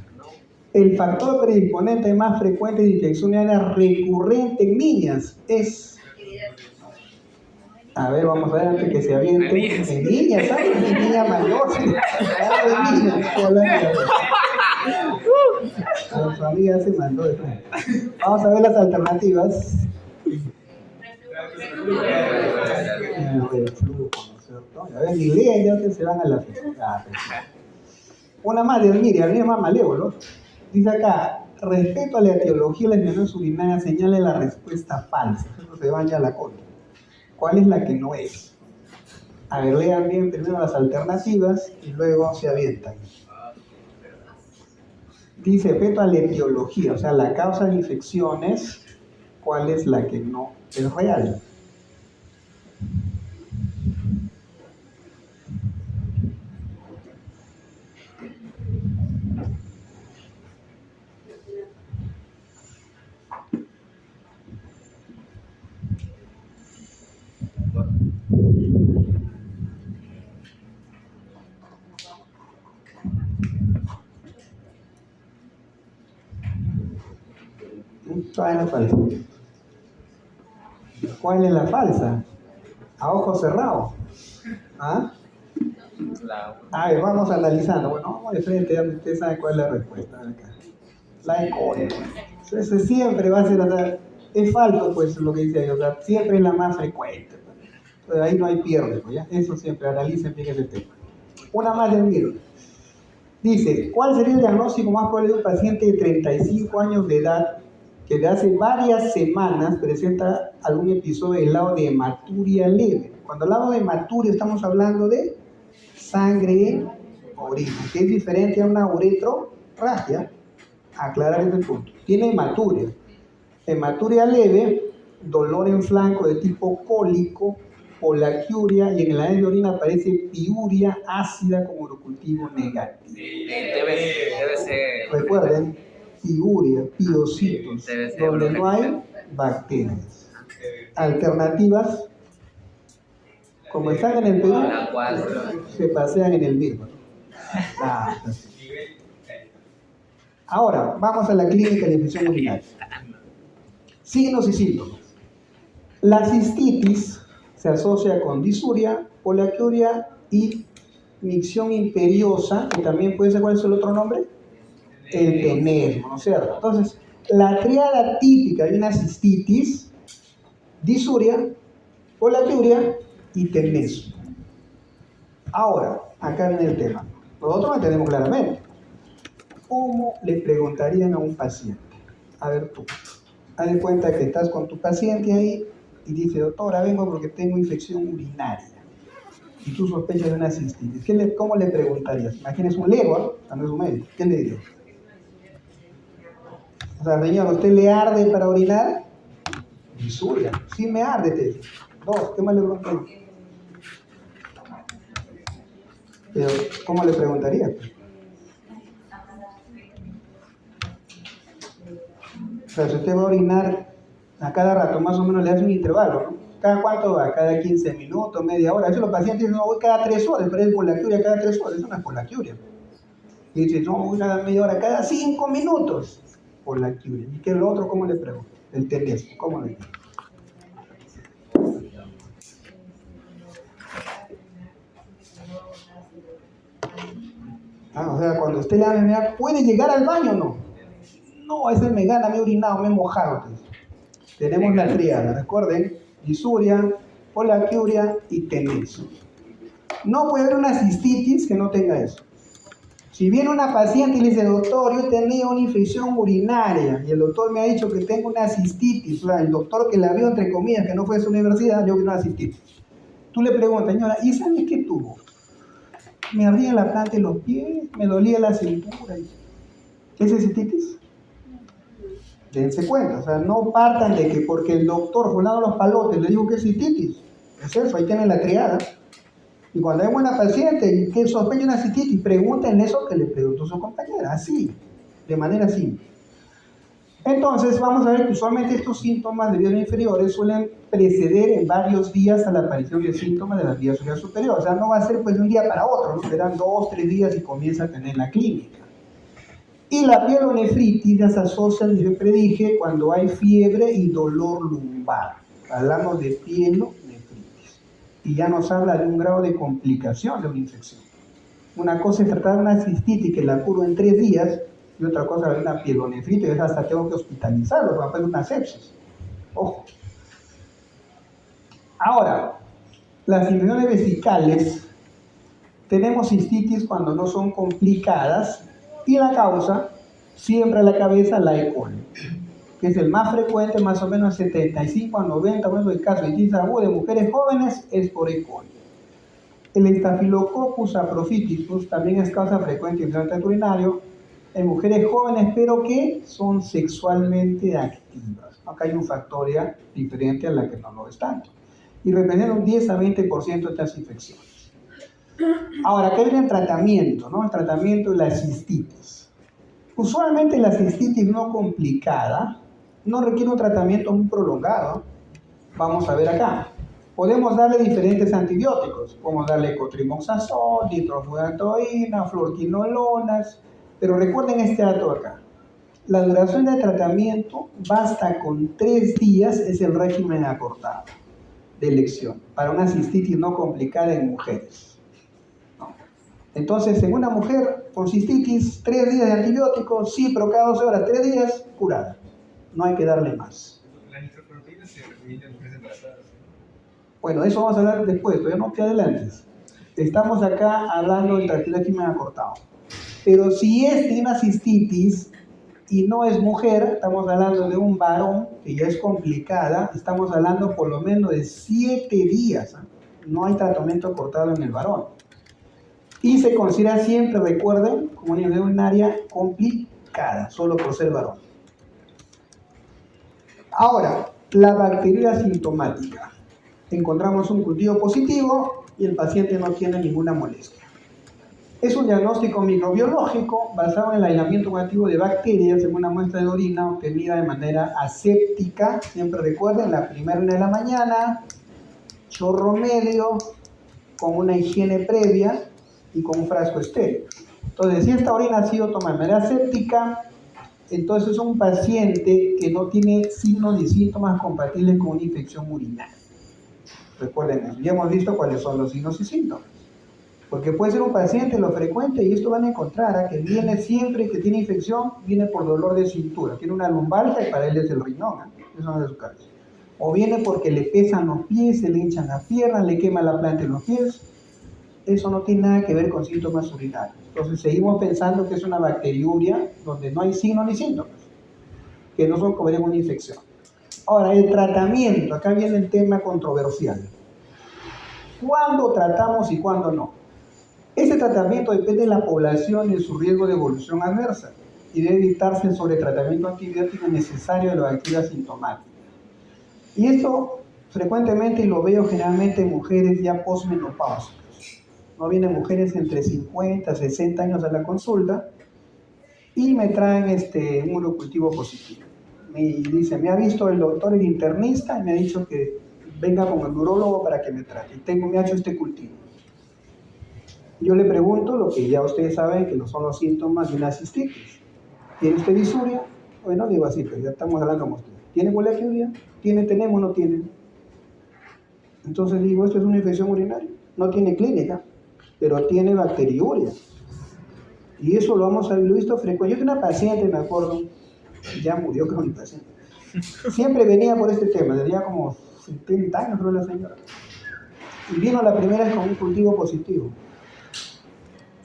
Speaker 1: El factor predisponente más frecuente de infección urinaria recurrente en niñas es... A ver, vamos a ver antes que se avienten. En niñas, ¿sabes? En niña mayor. Sí. En niñas. Su amiga se mandó de frente. Vamos a ver las alternativas. El reflujo, ¿no es cierto? A ver, ni leen ya que se van a la fiesta. Una más de Almir es más malévolo. Dice acá, respecto a la etiología de las infecciones urinarias, señale la respuesta falsa. Eso se van ya a la contra. ¿Cuál es la que no es? A ver, lean bien primero las alternativas y luego se avientan. Dice, respecto a la etiología, o sea, la causa de infecciones, ¿cuál es la que no es real? Todavía no falsa. ¿Cuál es la falsa? A ojos cerrados. ¿Ah? A ver, vamos analizando. Bueno, vamos de frente, ya usted sabe cuál es la respuesta. Acá. La E. coli. Entonces siempre va a ser, o sea, es falso pues lo que dice ahí, o sea, siempre es la más frecuente. Entonces ahí no hay pierde, pues, ¿ya? Eso siempre, analicen bien ese tema. Una más del miro. Dice, ¿cuál sería el diagnóstico más probable de un paciente de 35 años de edad que de hace varias semanas presenta algún episodio de lado de hematuria leve? Cuando hablamos de hematuria estamos hablando de sangre en orina, que es diferente a una uretrorragia. Aclarar este punto. Tiene hematuria. Hematuria leve, dolor en flanco de tipo cólico, polaquiuria, y en el análisis de orina aparece piuria ácida con urocultivo negativo.
Speaker 2: Debe ser.
Speaker 1: Recuerden, piuria, piocitos, donde no hay bacterias. Alternativas, como están en el Perú, se pasean en el mismo. Ahora, vamos a la clínica de infección urinaria. Signos y síntomas. La cistitis se asocia con disuria, polaquiuria y micción imperiosa, que también puede ser, ¿cuál es el otro nombre? El tenesmo, ¿no es cierto? Entonces, la tríada típica de una cistitis, disuria, polaquiuria y tenesmo. Ahora, acá viene el tema. Nosotros lo entendemos claramente. ¿Cómo le preguntarían a un paciente? A ver tú, haz de cuenta que estás con tu paciente ahí y dice, doctora, vengo porque tengo infección urinaria y tú sospechas de una cistitis. ¿Cómo le preguntarías? Imagínese un lego, no es un médico. ¿Qué le diría? O sea, señor, ¿usted le arde para orinar? Disuria. Sí me arde, te dice. Dos, ¿qué más le preguntaría? Pero, ¿cómo le preguntaría? O sea, si usted va a orinar a cada rato, más o menos le hace un intervalo, ¿no? ¿Cada cuánto va? ¿Cada 15 minutos, media hora? A veces los pacientes dicen, no, voy cada 3 horas, pero es polaquiuria cada 3 horas, eso no es polaquiuria. Y dicen, no, voy cada media hora, cada 5 minutos, polaquiuria. ¿Y qué es lo otro? ¿Cómo le pregunto? El tenesmo, ¿cómo le digo? O sea, cuando usted le da enfermedad, ¿puede llegar al baño o no? No, ese me gana, me he orinado, me he mojado. Pues. Tenemos la tríada, recuerden, disuria, poliaquiuria y tenencia. No puede haber una cistitis que no tenga eso. Si viene una paciente y le dice, doctor, yo tenía una infección urinaria y el doctor me ha dicho que tengo una cistitis, o sea, el doctor que la vio, entre comillas, que no fue de su universidad, yo vi una cistitis. Tú le preguntas, señora, ¿y sabes qué tuvo? Me ardía la planta de los pies, me dolía la cintura. ¿Es cistitis? Dense cuenta, o sea, no partan de que porque el doctor fulano los palotes le dijo que es cistitis. Es eso, ahí tienen la triada. Y cuando hay una paciente y que sospecha una cistitis, pregúntenle eso que le preguntó su compañera, así, de manera simple. Entonces, vamos a ver que usualmente estos síntomas de vías inferiores suelen preceder en varios días a la aparición de síntomas de las vías superiores. O sea, no va a ser pues de un día para otro, ¿no? Serán 2, 3 días y comienza a tener la clínica. Y la pielonefritis ya se asocia, yo predije, cuando hay fiebre y dolor lumbar. Hablamos de pielonefritis. Y ya nos habla de un grado de complicación de una infección. Una cosa es tratar una cistitis que la curo en 3 días, y otra cosa es una pielonefritis, que hasta tengo que hospitalizarlo, va a haber una sepsis. Ojo. Ahora, las infecciones vesicales, tenemos cistitis cuando no son complicadas, y la causa, siempre a la cabeza, la E. coli, que es el más frecuente, más o menos 75 a 90% del caso de cistitis aguda de mujeres jóvenes es por E. coli. El Staphylococcus saprophyticus también es causa frecuente de infección urinario en mujeres jóvenes, pero que son sexualmente activas. Acá hay un factor ya diferente a la que no lo es tanto. Y representa un 10 a 20% de estas infecciones. Ahora, acá viene el tratamiento, ¿no? El tratamiento de la cistitis. Usualmente la cistitis no complicada no requiere un tratamiento muy prolongado. Vamos a ver acá. Podemos darle diferentes antibióticos. Podemos darle cotrimoxazol, nitrofurantoína, fluoroquinolonas. Pero recuerden este dato acá. La duración del tratamiento basta con 3 días, es el régimen acortado de elección para una cistitis no complicada en mujeres. ¿No? Entonces, en una mujer con cistitis, 3 días de antibióticos, sí, pero cada 12 horas, 3 días, curada. No hay que darle más.
Speaker 3: La nitrofurantoína se recomienda en mujeres embarazadas.
Speaker 1: Bueno, eso vamos a hablar después, todavía no te adelantes. Estamos acá hablando del régimen acortado. Pero si es de una cistitis y no es mujer, estamos hablando de un varón que ya es complicada, estamos hablando por lo menos de 7 días. No hay tratamiento cortado en el varón. Y se considera siempre, recuerden, como un área complicada, solo por ser varón. Ahora, la bacteriuria sintomática. Encontramos un cultivo positivo y el paciente no tiene ninguna molestia. Es un diagnóstico microbiológico basado en el aislamiento cuantitativo de bacterias en una muestra de orina obtenida de manera aséptica. Siempre recuerden, la primera orina de la mañana, chorro medio, con una higiene previa y con un frasco estéril. Entonces, si esta orina ha sido tomada de manera aséptica, entonces es un paciente que no tiene signos ni síntomas compatibles con una infección urinaria. Recuerden eso, ya hemos visto cuáles son los signos y síntomas. Porque puede ser un paciente, lo frecuente, y esto van a encontrar, que viene siempre que tiene infección, viene por dolor de cintura, tiene una lumbalgia y para él es el riñón, eso no es su caso. O viene porque le pesan los pies, se le hinchan las piernas, le quema la planta en los pies. Eso no tiene nada que ver con síntomas urinarios. Entonces seguimos pensando que es una bacteriuria donde no hay signos ni síntomas, que no son como una infección. Ahora, el tratamiento, acá viene el tema controversial. ¿Cuándo tratamos y cuándo no? Este tratamiento depende de la población y de su riesgo de evolución adversa y debe evitarse el sobretratamiento antibiótico necesario de la bacteria sintomática. Y esto frecuentemente lo veo generalmente en mujeres ya posmenopáusicas. No vienen mujeres entre 50 y 60 años a la consulta y me traen un urocultivo positivo. Me dice, me ha visto el doctor, el internista, y me ha dicho que venga con el urólogo para que me trate. Me ha hecho este cultivo. Yo le pregunto lo que ya ustedes saben que no son los síntomas de una cistitis. ¿Tiene usted disuria? Bueno, digo así, pero ya estamos hablando como usted. ¿Tiene poliaquiuria? ¿Tenemos? ¿No tiene? Entonces digo, ¿esto es una infección urinaria? No tiene clínica, pero tiene bacteriuria. Y eso lo lo he visto frecuente. Yo tenía una paciente, me acuerdo, ya murió creo mi paciente. Siempre venía por este tema, tenía como 70 años creo la señora. Y vino la primera vez con un cultivo positivo.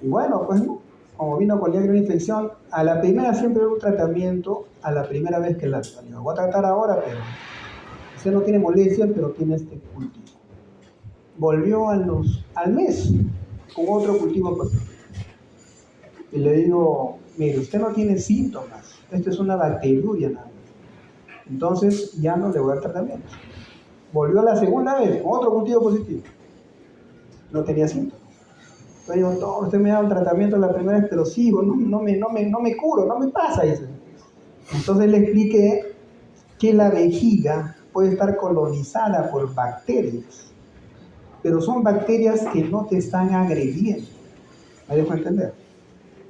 Speaker 1: Y bueno, pues no, como vino con una infección, a la primera siempre hubo un tratamiento, a la primera vez que la salió. Voy a tratar ahora, pero usted no tiene molestias, pero tiene este cultivo. Volvió al mes con otro cultivo positivo. Y le digo, mire, usted no tiene síntomas, esto es una bacteriuria nada más. Entonces ya no le voy a dar tratamiento. Volvió la segunda vez con otro cultivo positivo. No tenía síntomas. Entonces digo, no, usted me ha dado el tratamiento la primera vez, pero sigo, no me curo, no me pasa eso. Entonces le expliqué que la vejiga puede estar colonizada por bacterias, pero son bacterias que no te están agrediendo. ¿Me dejo entender?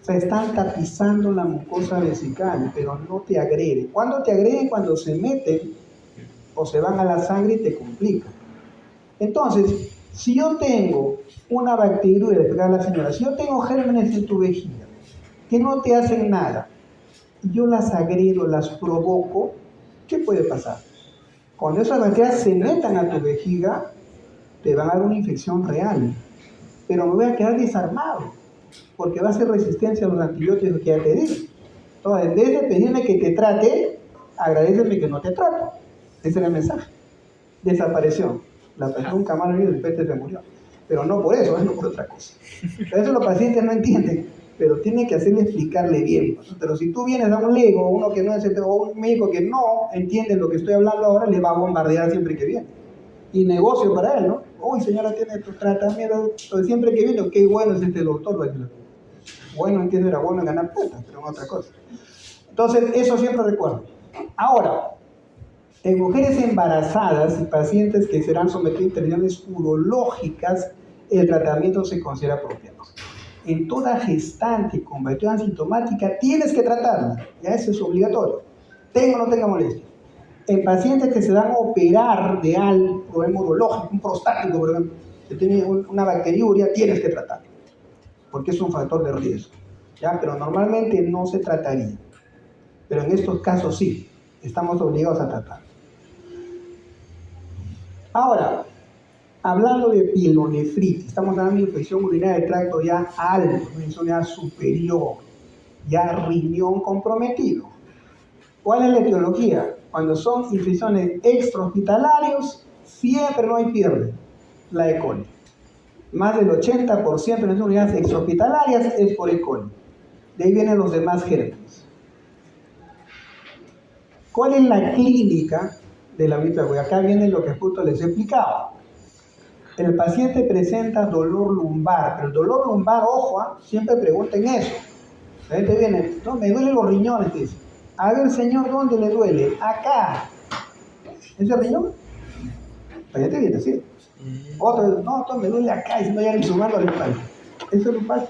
Speaker 1: O sea, están tapizando la mucosa vesical, pero no te agreden. ¿Cuándo te agreden? Cuando se meten o se van a la sangre y te complican. Entonces, si yo tengo una bacteria, le explicaba a la señora, si yo tengo gérmenes en tu vejiga que no te hacen nada, yo las agredo, las provoco, ¿qué puede pasar? Cuando esas bacterias se metan a tu vejiga, te van a dar una infección real, pero me voy a quedar desarmado, porque va a ser resistencia a los antibióticos que ya te di. Entonces, en vez de pedirme que te trate, agradeceme que no te trato. Ese era el mensaje. Desapareció. La persona nunca más lo vio y después se murió. Pero no por eso, no por otra cosa. Por eso los pacientes no entienden, pero tienen que hacerle explicarle bien. Pero si tú vienes a un lego, uno que no es, o un médico que no entiende lo que estoy hablando ahora, le va a bombardear siempre que viene. Y negocio para él, ¿no? Uy, señora, tiene tu tratamiento, siempre que viene, qué bueno es este doctor, va a decir. Bueno, entiendo, era bueno en ganar plata, pero en otra cosa. Entonces, eso siempre recuerdo. Ahora, en mujeres embarazadas y pacientes que serán sometidos a intervenciones urológicas, el tratamiento se considera apropiado. En toda gestante con bacteria asintomática tienes que tratarla, ya eso es obligatorio, tenga o no tenga molestia. En pacientes que se van a operar de problema urológico, un prostático, por ejemplo, que tiene una bacteriuria, tienes que tratarlo, porque es un factor de riesgo, ¿ya? Pero normalmente no se trataría, pero en estos casos sí, estamos obligados a tratar. Ahora, hablando de pielonefritis, estamos hablando de infección urinaria del tracto ya alto, infección ya superior, ya riñón comprometido. ¿Cuál es la etiología? Cuando son infecciones extrahospitalarias, siempre no hay pierde, la E. coli. Más del 80% de las unidades extrahospitalarias es por E. coli. De ahí vienen los demás gérmenes. ¿Cuál es la clínica de la viruela? Porque acá viene lo que justo les explicaba. El paciente presenta dolor lumbar, pero el dolor lumbar, ojo, siempre pregunten eso. La gente viene, no, me duelen los riñones, dice. A ver, señor, ¿dónde le duele? Acá. ¿Ese riñón? La gente viene así. Otro, no, me duele acá, y si no ya ni sumando la espalda. Eso es lumbar.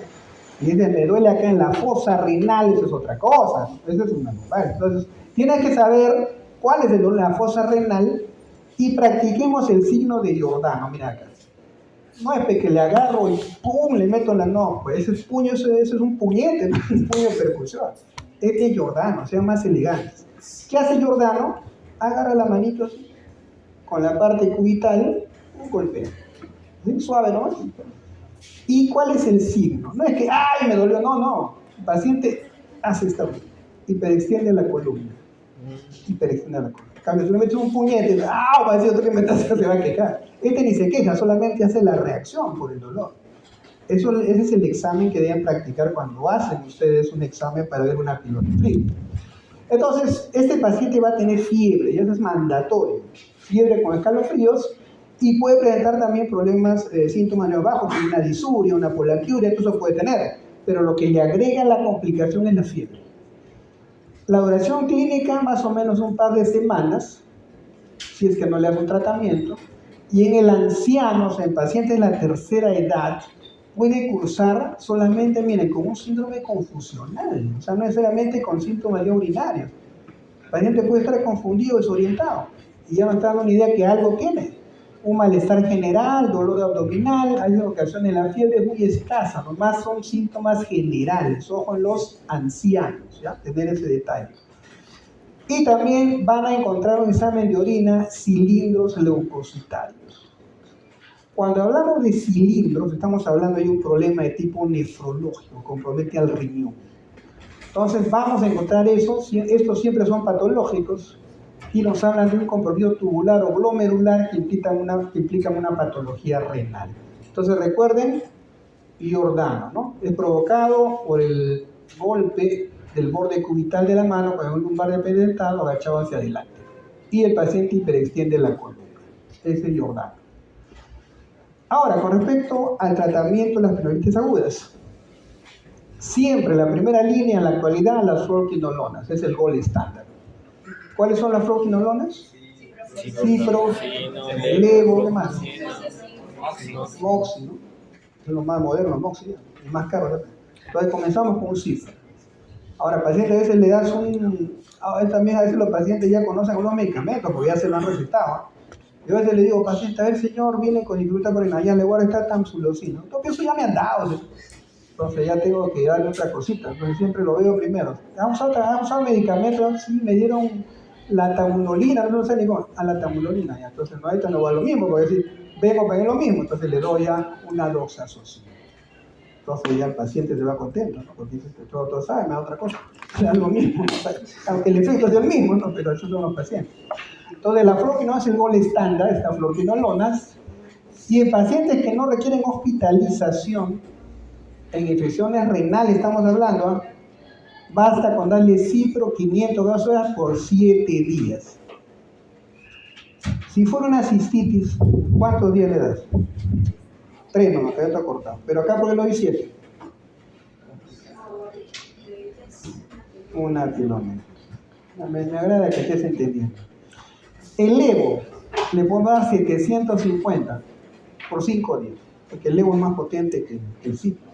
Speaker 1: Y dice, me duele acá en la fosa renal, eso es otra cosa. Eso es una lumbar. Entonces, tienes que saber cuál es el dolor en la fosa renal y practiquemos el signo de Giordano. Mira acá. No es que le agarro y ¡pum! Le meto la no, pues ese puño, eso es un puñete, ¿no? Un puño de percusión. Este es Giordano, sean más elegantes. ¿Qué hace Giordano? Agarra la manito así, con la parte cubital, un golpeo. ¿Sí? Suave, ¿no? ¿Y cuál es el signo? No es que, ¡ay, me dolió! No. El paciente hace esta hiperextiende la columna. Hiperextiende la columna. En cambio, si le metes un puñete, ¡ah! Va a decir otro que me se va a quejar. Este ni se queja, solamente hace la reacción por el dolor. Ese es el examen que deben practicar cuando hacen ustedes un examen para ver una pielonefritis. Entonces, este paciente va a tener fiebre, y eso es mandatorio. Fiebre con escalofríos, y puede presentar también problemas, síntomas neobajos, como una disuria, una polaquiuria, todo eso puede tener. Pero lo que le agrega la complicación es la fiebre. La duración clínica, más o menos un par de semanas, si es que no le hace un tratamiento, y en el anciano, o sea, en pacientes de la tercera edad, puede cursar solamente, miren, con un síndrome confusional, o sea, no necesariamente con síntomas ya urinarios. El paciente puede estar confundido, desorientado, y ya no está dando una idea que algo tiene. un malestar general, dolor abdominal, hay ocasiones la fiebre es muy escasa, nomás son síntomas generales, ojo en los ancianos, ¿ya? Tener ese detalle. Y también van a encontrar un examen de orina cilindros leucocitarios. Cuando hablamos de cilindros, estamos hablando de un problema de tipo nefrológico, compromete al riñón. Entonces vamos a encontrar eso, estos siempre son patológicos, y nos hablan de un compromiso tubular o glomerular que implican una patología renal. Entonces recuerden, Giordano, ¿no? Es provocado por el golpe del borde cubital de la mano con un lumbar dependentado agachado hacia adelante. Y el paciente hiperextiende la columna. Ese es Giordano. Ahora, con respecto al tratamiento de las peritonitis agudas, siempre la primera línea en la actualidad, las fluoroquinolonas, es el gold estándar. ¿Cuáles son las fluoroquinolonas? Cipro, Levo, ¿qué más? Moxi, ¿no? Es lo más moderno, Moxi, el más caro, ¿verdad? Entonces comenzamos con un Cipro. Ahora, paciente a veces le das también a veces los pacientes ya conocen unos medicamentos porque ya se lo han recetado. Yo a veces le digo, paciente, a ver señor, viene con dificultad por inhalar, le voy a restar tamsulosina. Entonces eso ya me han dado. Entonces ya tengo que darle otra cosita. Entonces siempre lo veo primero. ¿Han usado medicamentos? Sí, me dieron la tamulolina, no sé ni cómo. A la tamulolina, ya. Entonces no, ahorita no va lo mismo, porque decir, vengo para lo mismo. Entonces le doy ya una doxazosina. Entonces ya el paciente se va contento, ¿no? Porque dice que todo sabe, me da otra cosa. Es lo mismo, ¿no? Aunque el efecto es el mismo, ¿no? Pero esos son los pacientes. Entonces la fluoroquinolona es el gol estándar, estas fluoroquinolonas. Y en pacientes que no requieren hospitalización, en infecciones renales estamos hablando, basta con darle Cipro 500 gasolas por 7 días. Si fuera una cistitis, ¿cuántos días le das? 3 nomás, que ya está cortado. Pero acá, ¿por qué lo doy 7? Una pilona. Me agrada que estés entendiendo. El Levo le puedo dar 750 por 5 días, porque el Levo es más potente que el Cipro.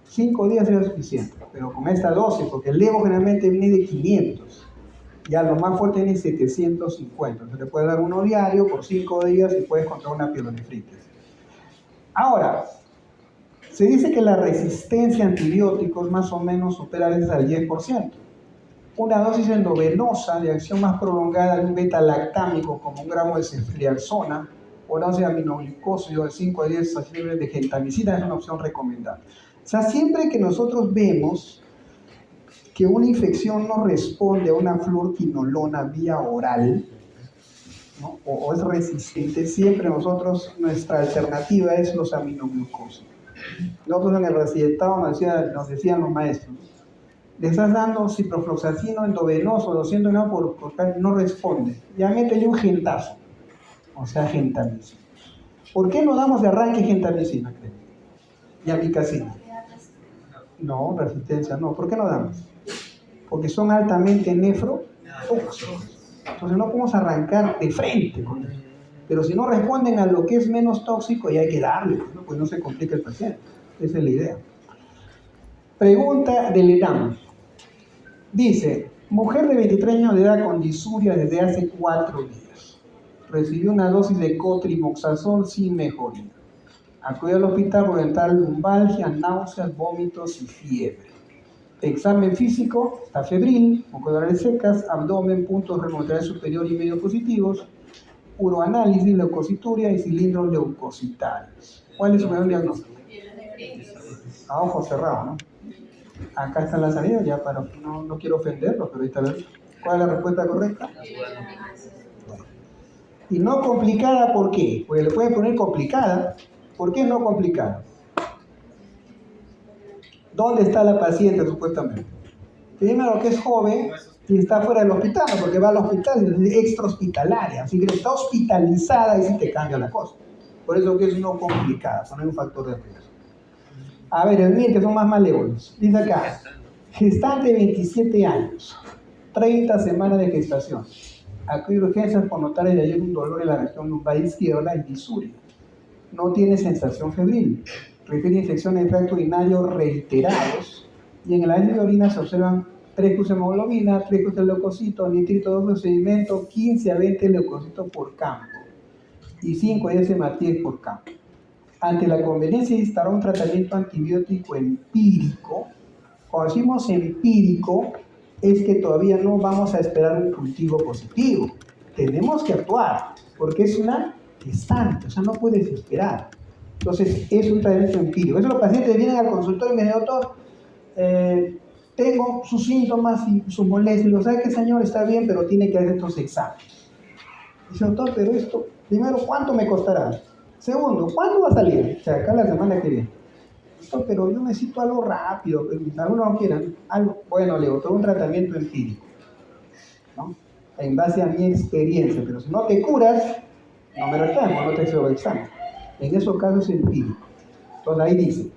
Speaker 1: 5 días sería suficiente, pero con esta dosis, porque el Levo generalmente viene de 500, ya lo más fuerte viene 750, entonces le puedes dar uno diario por 5 días y puedes encontrar una pielonefritis. Ahora, se dice que la resistencia a antibióticos más o menos supera a veces al 10%. Una dosis endovenosa de acción más prolongada de un beta-lactámico como 1 gramo de ceftriaxona o una dosis de aminoglicósido de 5 a 10 libres de gentamicina es una opción recomendable. O sea, siempre que nosotros vemos que una infección no responde a una fluoroquinolona vía oral, ¿no? o es resistente, siempre nuestra alternativa es los aminoglucósidos. Nosotros en el recetado nos decían los maestros, le estás dando ciprofloxacino endovenoso 200 gramos por no responde, ya métele un gentazo, o sea, gentamicina. ¿Por qué no damos de arranque gentamicina, creo? Y amicacina. No, resistencia no. ¿Por qué no damos? Porque son altamente nefrotóxicos. Entonces no podemos arrancar de frente con eso. Pero si no responden a lo que es menos tóxico, ya hay que darle, ¿no? Pues no se complica el paciente. Esa es la idea. Pregunta del ENAM. Dice, mujer de 23 años de edad con disuria desde hace 4 días. Recibió una dosis de cotrimoxazol sin mejoría. Acudió al hospital por entrar lumbalgia, náuseas, vómitos y fiebre. Examen físico, está febril, mucosales secas, abdomen, puntos remontales superior y medio positivos, uroanálisis, leucocituria y cilindros leucocitarios. ¿Cuál es su mayor diagnóstico? A ojo cerrado, ¿no? Acá está la salida, ya para no quiero ofenderlo, pero ahí está la... ¿Cuál es la respuesta correcta? Y no complicada, ¿por qué? Porque le pueden poner complicada. ¿Por qué no complicada? ¿Dónde está la paciente supuestamente? Primero que es joven y está fuera del hospital, porque va al hospital, es extrahospitalaria, así que está hospitalizada y sí te cambia la cosa. Por eso que es no complicada, poner un factor de riesgo. A ver, el MIR, que son más malévolos. Dice acá, gestante 27 años, 30 semanas de gestación. Aquí urgencias por notar de ayer un dolor en la región lumbar izquierda y disuria. No tiene sensación febril. Refiere infecciones de tracto urinario reiterados. Y en el análisis de orina se observan 3 cruces de hemoglobina, 3 cruces de leucocitos, nitrito de procedimiento, 15 a 20 leucocitos por campo. y 5 S. por K. Ante la conveniencia de instaurar un tratamiento antibiótico empírico, cuando decimos empírico, es que todavía no vamos a esperar un cultivo positivo. Tenemos que actuar, porque es una gestante, o sea, no puedes esperar. Entonces, es un tratamiento empírico. Eso los pacientes vienen al consultorio y me dicen, doctor, tengo sus síntomas y sus molestias. Digo, ¿sabe qué, señor? Está bien, pero tiene que hacer estos exámenes. Dice, doctor, pero esto, primero, ¿cuánto me costará? Segundo, ¿cuándo va a salir? O sea, acá la semana que viene. Doctor, pero yo necesito algo rápido, pero algunos no quieran. Algo, bueno, le doy un tratamiento empírico, ¿no? En base a mi experiencia, pero si no te curas, no me lo examen, no te hago examen. En esos casos es empírico. Entonces ahí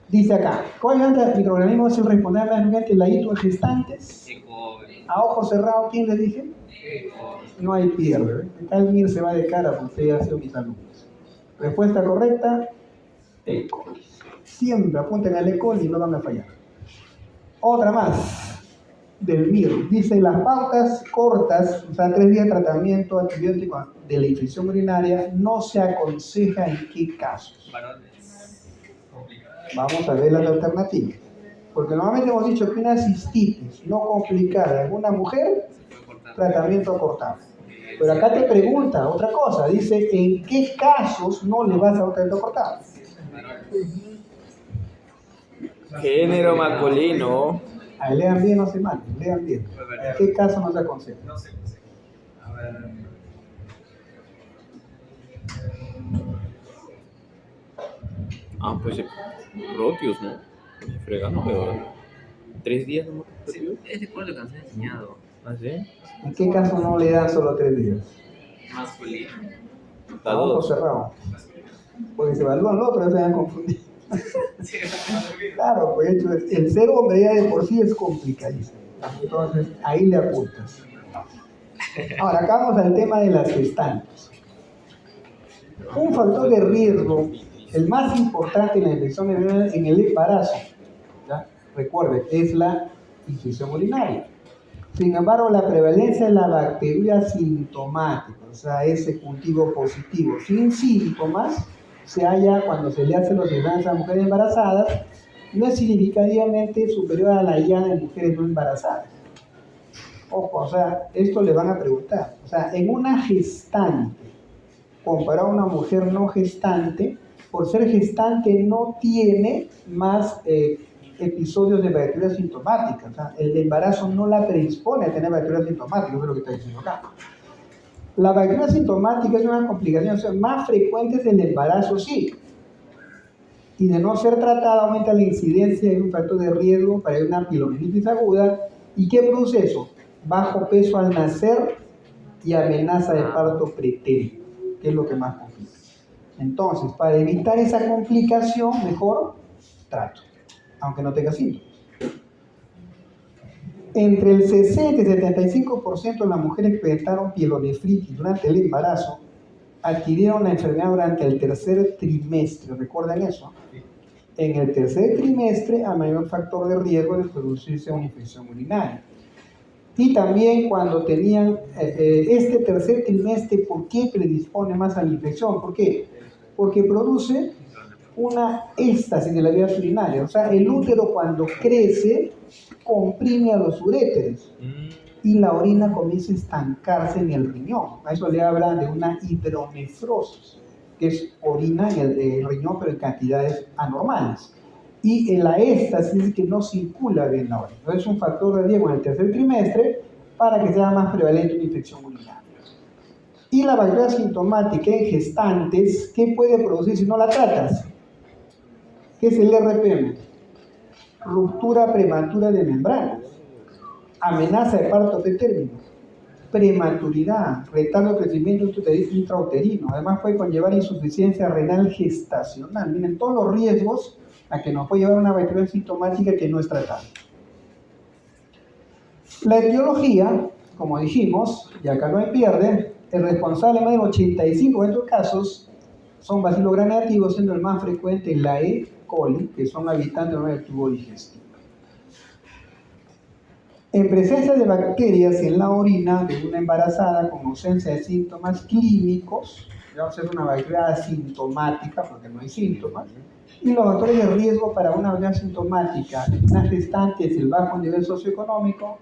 Speaker 1: dice acá, ¿cuál microorganismo es el responsable mediante la hito gestantes? A ojos cerrados, ¿quién le dije? No hay pierde. Acá el MIR se va de cara porque usted ya ha sido mis alumnos. Respuesta correcta, E. coli. Siempre apunten al E. coli y no van a fallar. Otra más del MIR. Dice las pautas cortas, o sea, 3 días de tratamiento antibiótico de la infección urinaria, no se aconseja en qué casos. Vamos a ver las alternativas. Porque normalmente hemos dicho que una cistitis no complicada en una mujer, tratamiento cortado. Pero acá te pregunta otra cosa, dice, ¿en qué casos no le vas a un tratamiento cortado?
Speaker 4: Género masculino.
Speaker 1: Ahí lean bien, no se maten, lean bien. ¿En qué caso no se aconseja?
Speaker 3: No sé. A ver.
Speaker 4: Pues protios, ¿no? Frega, no, pero 3 días no.
Speaker 2: Sí, es de acuerdo que nos han enseñado.
Speaker 4: ¿Ah, sí?
Speaker 1: ¿En qué caso no le dan solo 3 días?
Speaker 2: Masculino.
Speaker 1: A ojos cerrados. Porque se evalúan los otros, ya se van a confundir. Claro, pues el ser hombre ya de por sí es complicadísimo. Entonces, ahí le apuntas. Ahora, acá vamos al tema de las gestantes. Un factor de riesgo, el más importante en la infección urinaria en el embarazo, ¿ya? Recuerde, es la infección urinaria. Sin embargo, la prevalencia de la bacteria asintomática, o sea, ese cultivo positivo sin síntomas, se halla cuando se le hacen los exámenes a mujeres embarazadas, no es significativamente superior a la hallada en mujeres no embarazadas. Ojo, o sea, esto le van a preguntar. O sea, en una gestante, comparado a una mujer no gestante, por ser gestante no tiene más episodios de bacteria asintomática. O sea, el embarazo no la predispone a tener bacteria asintomática, eso es lo que está diciendo acá. La bacteria asintomática es una complicación, o sea, más frecuente del embarazo, sí. Y de no ser tratada aumenta la incidencia de un factor de riesgo para una pielonefritis aguda. ¿Y qué produce eso? Bajo peso al nacer y amenaza de parto pretérito, que es lo que más complica. Entonces, para evitar esa complicación, mejor trato, aunque no tenga síntomas. Entre el 60 y 75% de las mujeres que experimentaron pielonefritis durante el embarazo adquirieron la enfermedad durante el tercer trimestre. ¿Recuerdan eso? En el tercer trimestre, hay mayor factor de riesgo de producirse una infección urinaria. Y también cuando tenían este tercer trimestre, ¿por qué predispone más a la infección? ¿Por qué? Porque produce una éstasis de la vía urinaria. O sea, el útero cuando crece comprime a los uréteres y la orina comienza a estancarse en el riñón. A eso le hablan de una hidronefrosis, que es orina en el riñón pero en cantidades anormales. Y en la éstasis es que no circula bien la orina. Entonces es un factor de riesgo en el tercer trimestre para que sea más prevalente una infección urinaria. Y la bacteria asintomática en gestantes, ¿qué puede producir si no la tratas? ¿Qué es el RPM? Ruptura prematura de membranas, amenaza de parto pretérmino, prematuridad, retardo de crecimiento intrauterino. Además puede conllevar insuficiencia renal gestacional. Miren todos los riesgos a que nos puede llevar una bacteria asintomática que no es tratada. La etiología, como dijimos, y acá no hay pierde, el responsable más del 85% de estos casos son bacilos gram negativos, siendo el más frecuente la E. coli, que son habitantes del tubo digestivo. En presencia de bacterias en la orina de una embarazada con ausencia de síntomas clínicos, Digamos, es una bacteria asintomática porque no hay síntomas. Y los factores de riesgo para una bacteria asintomática en una gestante es el bajo nivel socioeconómico,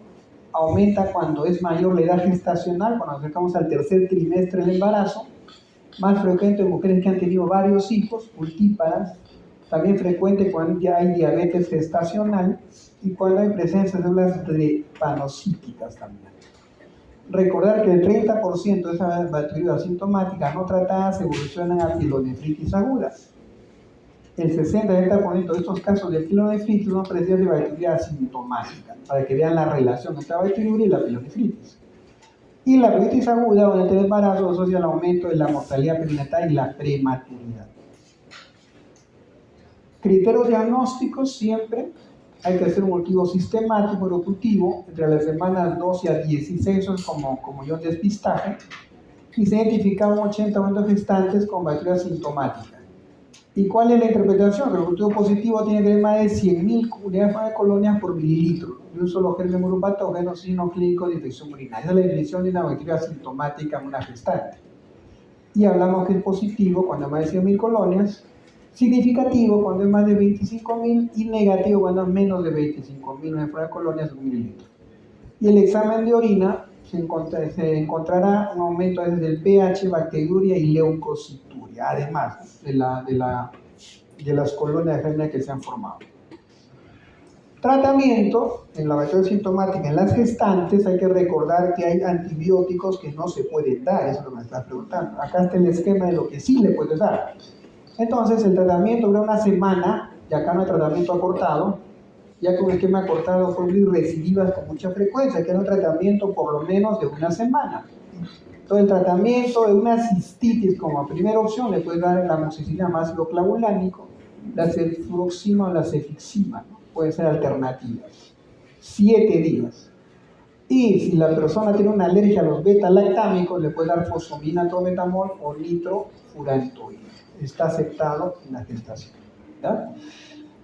Speaker 1: aumenta cuando es mayor la edad gestacional, cuando nos acercamos al tercer trimestre del embarazo, más frecuente en mujeres que han tenido varios hijos, multíparas, también frecuente cuando ya hay diabetes gestacional y cuando hay presencia de células drepanocíticas también. Recordar que el 30% de esas bacterias asintomáticas no tratadas evolucionan a pielonefritis aguda. El 60-70% de estos casos de pielonefritis son presencias de bacteria asintomática, para que vean la relación entre la bacteriuria y la pielonefritis. Y la pielitis aguda durante el embarazo asocia al aumento de la mortalidad perinatal y la prematuridad. Criterios diagnósticos siempre hay que hacer un cultivo sistemático de cultivo entre las semanas 12 a 16, eso es como yo despistaje, y se identifican 80 gestantes con bacteria asintomática. ¿Y cuál es la interpretación? El cultivo positivo tiene que tener más de 100.000 unidades de colonias por mililitro de un solo germen uropatógeno signo clínico de infección urinaria. Esa es la definición de una bacteria asintomática en una gestante. Y hablamos que es positivo cuando hay más de 100.000 colonias, significativo cuando es más de 25.000 y negativo cuando es menos de 25.000 unidades de colonias por mililitro. Y el examen de orina se encontrará un aumento desde el pH, bacteriuria y leucocituria, además de las colonias de germen que se han formado. Tratamiento en la bacteria asintomática en las gestantes, hay que recordar que hay antibióticos que no se pueden dar, eso es lo que me estás preguntando. Acá está el esquema de lo que sí le puedes dar. Entonces el tratamiento dura una semana, y acá no hay tratamiento acortado, ya que un esquema acortado formas recidivas con mucha frecuencia, que es un tratamiento por lo menos de una semana. Entonces el tratamiento de una cistitis como primera opción le puedes dar la amoxicilina más ácido clavulánico, la cefuroxima o la cefixima, ¿no? Pueden ser alternativas. 7 días. Y si la persona tiene una alergia a los beta-lactámicos, le puedes dar fosfomina tometamol o nitrofurantoína. Está aceptado en la gestación, ¿ya?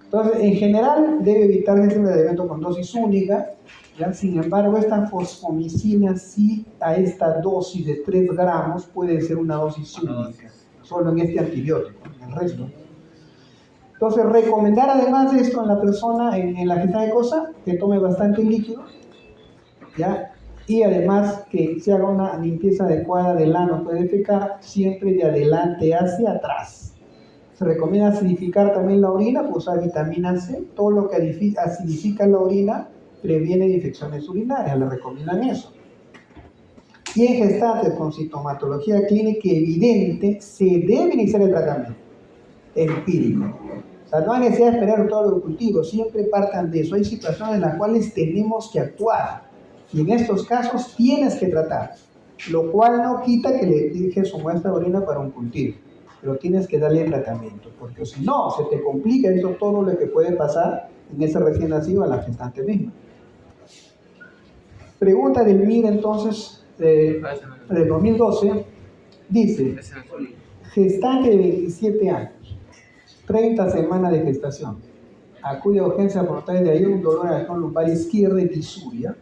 Speaker 1: Entonces, en general, debe evitar este medicamento con dosis única, ¿ya? Sin embargo, esta fosfomicina sí a esta dosis de 3 gramos puede ser una dosis única, solo en este antibiótico, en el resto. Entonces, recomendar además de esto en la persona, en la gesta de cosa, que tome bastante líquido, ¿ya? Y además que se haga una limpieza adecuada del ano, puede defecar siempre de adelante hacia atrás. Se recomienda acidificar también la orina, pues usar vitamina C, todo lo que acidifica la orina previene infecciones urinarias, le recomiendan eso. Y en gestantes con sintomatología clínica evidente, se debe iniciar el tratamiento empírico. O sea, no hay necesidad de esperar todo lo cultivo, siempre partan de eso. Hay situaciones en las cuales tenemos que actuar, y en estos casos tienes que tratar, lo cual no quita que le dejes su muestra de orina para un cultivo, pero tienes que darle tratamiento, porque si no, se te complica eso todo lo que puede pasar en ese recién nacido a la gestante misma. Pregunta del MIR entonces, de 2012, dice, gestante de 27 años, 30 semanas de gestación, acude a urgencia por notar de ahí un dolor en la región lumbar izquierda y disuria,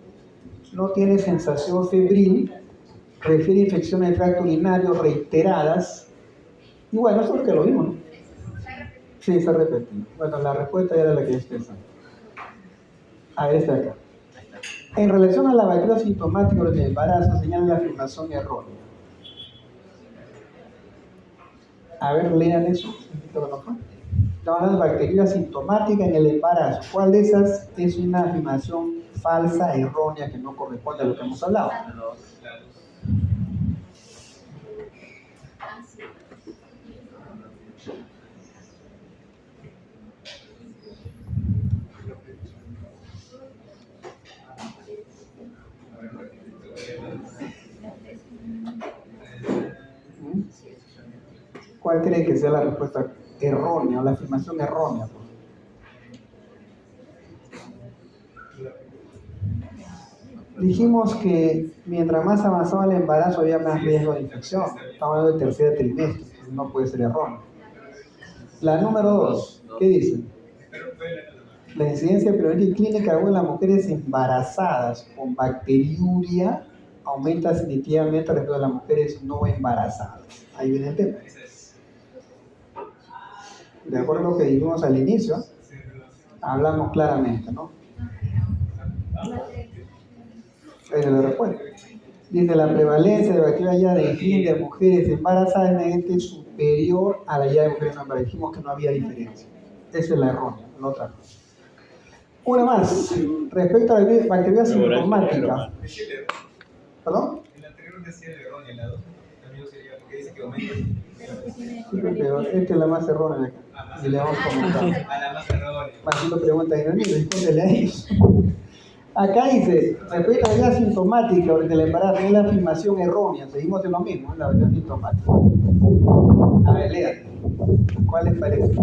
Speaker 1: no tiene sensación febril, refiere infecciones del tracto urinario reiteradas, y bueno, eso es lo que lo vimos, ¿no? Sí, se ha repetido. Bueno, la respuesta era la que es pensando. A ver, está acá. En relación a la bacteria asintomática del embarazo, señala la afirmación errónea. A ver, lean eso. Estamos hablando de bacteria asintomática en el embarazo. ¿Cuál de esas es una afirmación falsa, errónea, que no corresponde a lo que hemos hablado? ¿Cuál cree que sea la respuesta errónea o la afirmación errónea? Dijimos que mientras más avanzaba el embarazo había más riesgo de infección. Estamos hablando del tercer trimestre, no puede ser erróneo. La número 2, ¿qué dice? La incidencia periódica clínica en las mujeres embarazadas con bacteriuria aumenta significativamente respecto a las mujeres no embarazadas. Ahí viene el tema.
Speaker 3: Esa es.
Speaker 1: De acuerdo a lo que dijimos al inicio, hablamos claramente, ¿no? Ahí es la respuesta. Dice, la prevalencia de bacterias ya de higiene de mujeres embarazadas es netamente superior a la ya de mujeres no embarazadas. Dijimos que no había diferencia. Esa es la errónea, la otra. Una más, respecto a la bacteria sintomática.
Speaker 3: Decía el error.
Speaker 1: ¿Perdón?
Speaker 3: El anterior decía el error y en la 2 también sería porque dice que aumenta.
Speaker 1: Sí, pero esta es la más errónea acá. Y le vamos a comentar.
Speaker 3: A la más errónea.
Speaker 1: Haciendo preguntas y no respóndele a ellos. Acá dice, respecto a la bacteria sintomática durante el embarazo, es la afirmación errónea. Seguimos en lo mismo, es la bacteria sintomática. A ver, léate. ¿Cuál les parece?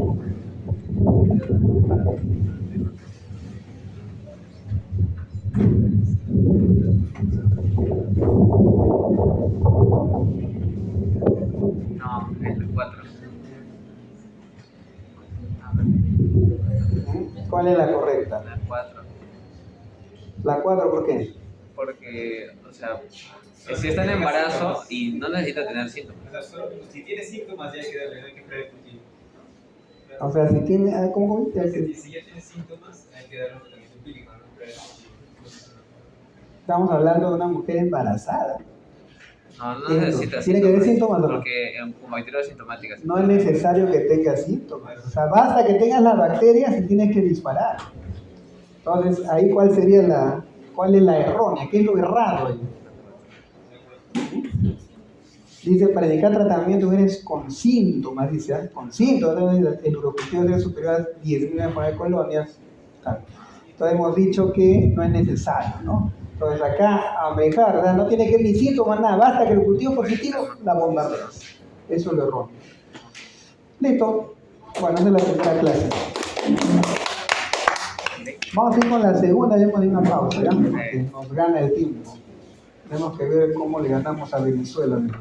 Speaker 2: No, es el 4.
Speaker 1: ¿Cuál es la correcta?
Speaker 2: La 4.
Speaker 1: La 4, ¿por qué?
Speaker 2: Porque, o sea, si está en embarazo y no necesita tener síntomas.
Speaker 3: O sea, solo, si tiene síntomas ya hay que darle, no hay que esperar el cuchillo.
Speaker 1: O sea, si tiene, ¿cómo?
Speaker 3: Si ya tiene síntomas, hay que darle un tratamiento empírico, no esperar el cuchillo.
Speaker 1: Estamos hablando de una mujer embarazada.
Speaker 2: No, no necesita
Speaker 1: ¿Tiene que haber síntomas o no?
Speaker 2: Porque con bacterias sintomáticas.
Speaker 1: No es necesario que tenga síntomas. O sea, basta que tengas la bacteria si tienes que disparar. Entonces, ahí cuál es la errónea, qué es lo errado ahí. Dice, para indicar tratamiento eres con síntomas, dice, ¿eh? Con síntomas, el urocultivo debe ser superior a 10.000 colonias. Entonces hemos dicho que no es necesario, ¿no? Entonces acá, a dejar, ¿verdad? No tiene que ver ni síntomas, nada, basta que el cultivo positivo la bombardeas. Eso es lo erróneo. Listo. Bueno, esa es la primera clase. Vamos a ir con la segunda, ya hemos dado una pausa, ¿ya? Porque nos gana el tiempo. Tenemos que ver cómo le ganamos a Venezuela, ¿no?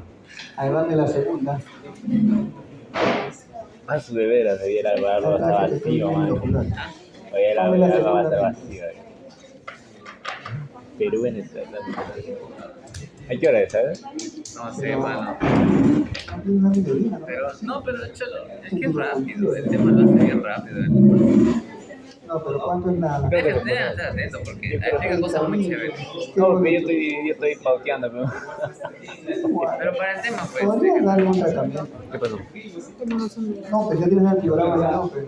Speaker 1: Además de la segunda.
Speaker 4: Ah, su de veras, debiera algo hasta vacío, man. Oye, la
Speaker 1: Dame la
Speaker 4: verdad va a
Speaker 1: segunda,
Speaker 4: estar vacío. Perú, Venezuela. ¿A qué hora es, sabes?
Speaker 2: No sé, mano.
Speaker 1: Una minoría, ¿no?
Speaker 2: Pero, no, pero cholo, es que es rápido. El tema lo hace bien rápido.
Speaker 1: No, pero ¿cuánto es la?
Speaker 2: Hay que estar atento porque explica cosas muy chéveres.
Speaker 4: No, pero yo estoy pauteando, pero...
Speaker 2: Pero para el tema, pues.
Speaker 1: Podría darle un tratamiento.
Speaker 4: ¿Qué pasó?
Speaker 1: No, pues ya tienes antigrama, ya no, pero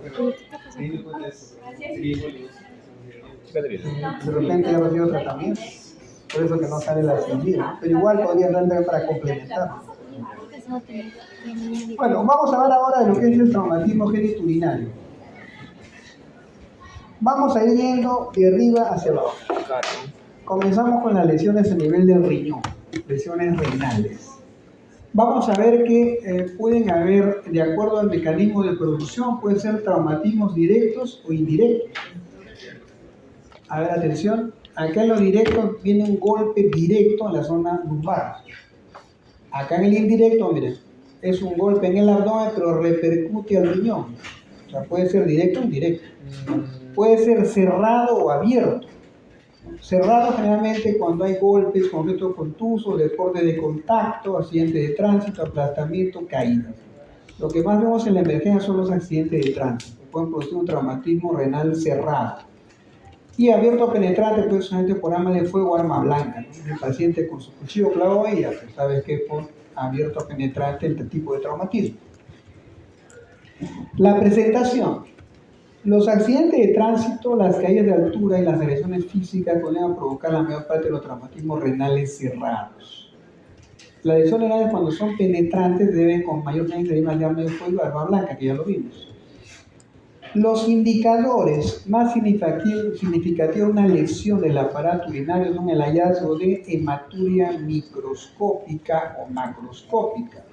Speaker 4: ¿Qué te dice?
Speaker 1: de repente ya recibió tratamiento. Por eso que no sale la semilla, ¿no? Pero igual podría darle para complementar. Bueno, vamos a hablar ahora de lo que es el traumatismo genitourinario. Vamos a ir yendo de arriba hacia abajo. Comenzamos con las lesiones a nivel del riñón, lesiones renales. Vamos a ver que pueden haber, de acuerdo al mecanismo de producción, pueden ser traumatismos directos o indirectos. A ver, atención. Acá en los directos viene un golpe directo en la zona lumbar. Acá en el indirecto, miren, es un golpe en el abdomen, pero repercute al riñón. O sea, puede ser directo o indirecto. Puede ser cerrado o abierto. Cerrado generalmente cuando hay golpes, conflictos contusos, deporte de contacto, accidente de tránsito, aplastamiento, caídas. Lo que más vemos en la emergencia son los accidentes de tránsito. Pueden producir un traumatismo renal cerrado. Y abierto penetrante, pues solamente por arma de fuego o arma blanca, ¿no? El paciente con su cuchillo clavado y ya pues, sabes que por abierto penetrante el tipo de traumatismo. La presentación. Los accidentes de tránsito, las caídas de altura y las agresiones físicas pueden provocar la mayor parte de los traumatismos renales cerrados. Las lesiones renales cuando son penetrantes deben con mayor frecuencia de arma de fuego y arma blanca, que ya lo vimos. Los indicadores más significativos de una lesión del aparato urinario son el hallazgo de hematuria microscópica o macroscópica.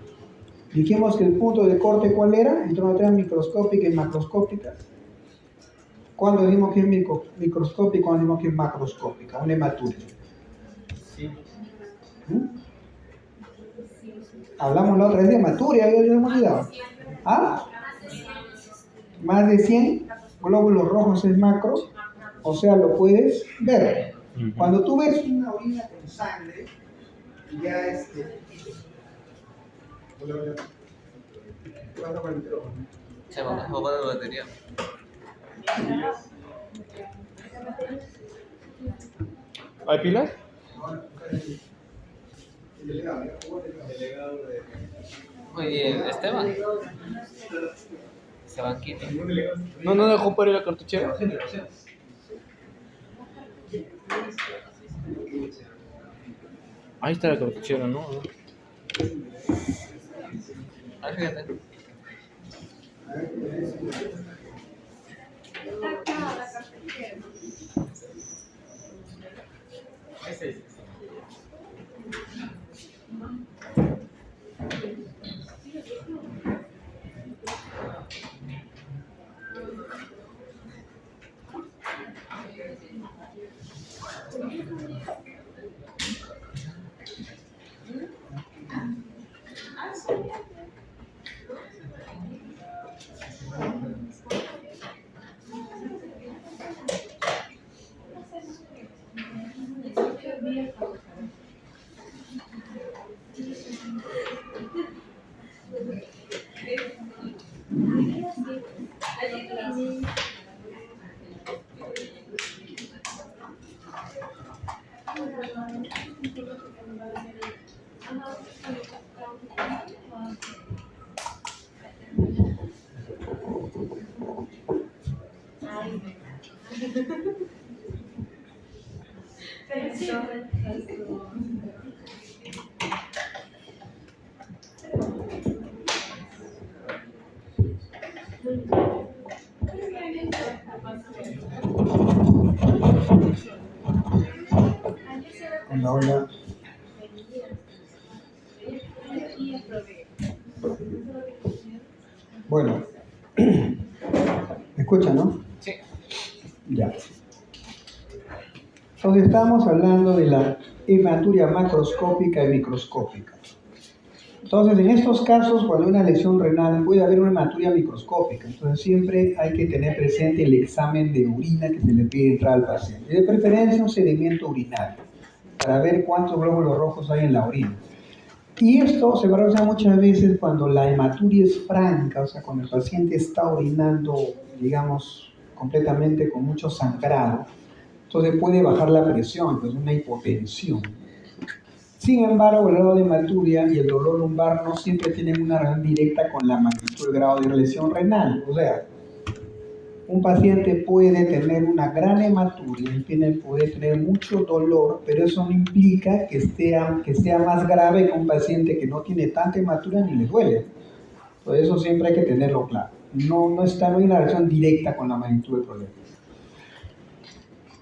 Speaker 1: Dijimos que el punto de corte, ¿cuál era? Entre una hematuria microscópica y macroscópica. ¿Cuándo dijimos que es microscópica? ¿Cuándo dijimos que es macroscópica? Una hematuria. Hablamos la otra vez de hematuria, ya lo hemos olvidado. ¿Ah? Más de 100 glóbulos rojos es macro, o sea, lo puedes ver. Cuando tú ves una orina con sangre, ya ¿Qué pasa con el micrófono?
Speaker 2: Se va a jugar la batería.
Speaker 4: ¿Hay pilas?
Speaker 1: El delegado,
Speaker 3: Delegado de.
Speaker 2: Oye, Esteban. Esteban Quito.
Speaker 3: ¿Ningún delegado?
Speaker 4: No dejó para ir a la cartuchera. Ahí está la cartuchera, ¿no?
Speaker 2: Ah, fíjate.
Speaker 3: Ese es.
Speaker 1: Hola, hola. Bueno, ¿me escuchan, no?
Speaker 2: Sí.
Speaker 1: Ya. Entonces estamos hablando de la hematuria macroscópica y microscópica. Entonces, en estos casos, cuando hay una lesión renal, puede haber una hematuria microscópica. Entonces, siempre hay que tener presente el examen de orina que se le pide entrar al paciente. Y de preferencia, un sedimento urinario, para ver cuántos glóbulos rojos hay en la orina. Y esto se va a realizar muchas veces cuando la hematuria es franca, o sea, cuando el paciente está orinando, digamos, completamente con mucho sangrado. Entonces puede bajar la presión, entonces una hipotensión. Sin embargo, el grado de hematuria y el dolor lumbar no siempre tienen una relación directa con la magnitud del grado de lesión renal. O sea, un paciente puede tener una gran hematuria, puede tener mucho dolor, pero eso no implica que sea más grave que un paciente que no tiene tanta hematuria ni le duele. Por eso siempre hay que tenerlo claro. No hay una relación directa con la magnitud del problema.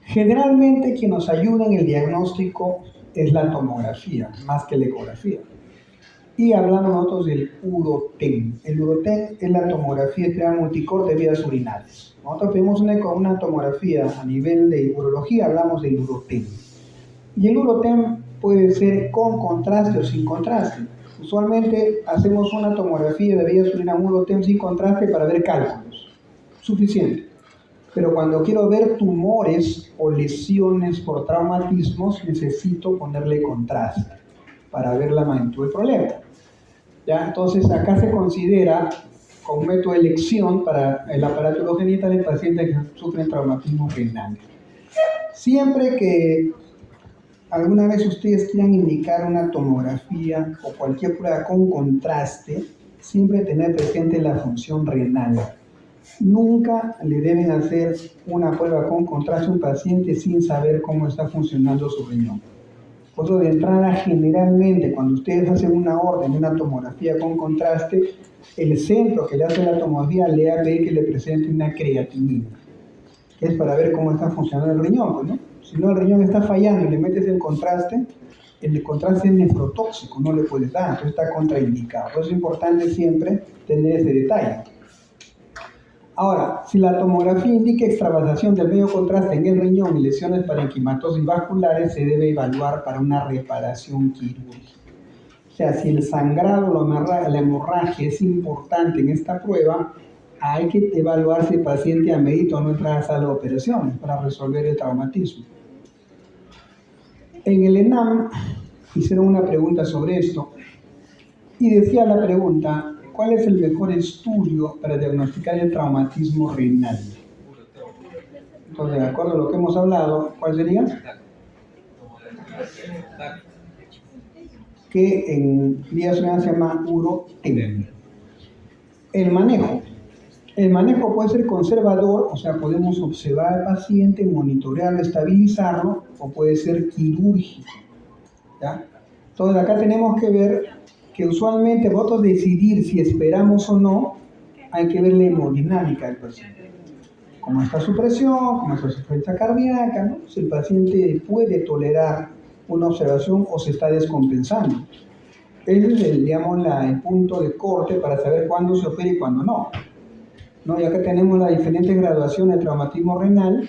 Speaker 1: Generalmente quien nos ayuda en el diagnóstico es la tomografía, más que la ecografía. Y hablamos nosotros del UroTEM. El UroTEM es la tomografía especial multicore de vías urinarias. Nosotros pedimos una tomografía a nivel de urología, hablamos del UroTEM. Y el UroTEM puede ser con contraste o sin contraste. Usualmente hacemos una tomografía de vías urinarias UroTEM sin contraste para ver cálculos. Suficiente. Pero cuando quiero ver tumores o lesiones por traumatismos, necesito ponerle contraste para ver la magnitud del problema. ¿Ya? Entonces, acá se considera como método de elección para el aparato urogenital en pacientes que sufren traumatismo renal. Siempre que alguna vez ustedes quieran indicar una tomografía o cualquier prueba con contraste, siempre tener presente la función renal. Nunca le deben hacer una prueba con contraste a un paciente sin saber cómo está funcionando su riñón. Por eso, de entrada, generalmente, cuando ustedes hacen una orden de una tomografía con contraste, el centro que le hace la tomografía le va a pedir que le presente una creatinina. Es para ver cómo está funcionando el riñón, pues, ¿no? Si no, el riñón está fallando y le metes el contraste es nefrotóxico, no le puedes dar, entonces está contraindicado. Por eso es importante siempre tener ese detalle. Ahora, si la tomografía indica extravasación del medio contraste en el riñón y lesiones parenquimatosis vasculares, se debe evaluar para una reparación quirúrgica. O sea, si el sangrado o la hemorragia es importante en esta prueba, hay que evaluar si el paciente amerita o no entrar a sala de operaciones para resolver el traumatismo. En el ENAM hicieron una pregunta sobre esto Y decía la pregunta, ¿cuál es el mejor estudio para diagnosticar el traumatismo renal? Entonces, de acuerdo a lo que hemos hablado, ¿cuál sería? Que en vía se llama urotemia. El manejo. El manejo puede ser conservador, o sea, podemos observar al paciente, monitorearlo, estabilizarlo, o puede ser quirúrgico. ¿Ya? Entonces, acá tenemos que ver que usualmente vosotros decidir si esperamos o no, hay que ver la hemodinámica del paciente. Cómo está su presión, cómo está su frecuencia cardíaca, ¿no? Si el paciente puede tolerar una observación o se está descompensando. Ese es el punto de corte para saber cuándo se opera y cuándo no. ¿No? Ya que tenemos las diferentes graduaciones de traumatismo renal,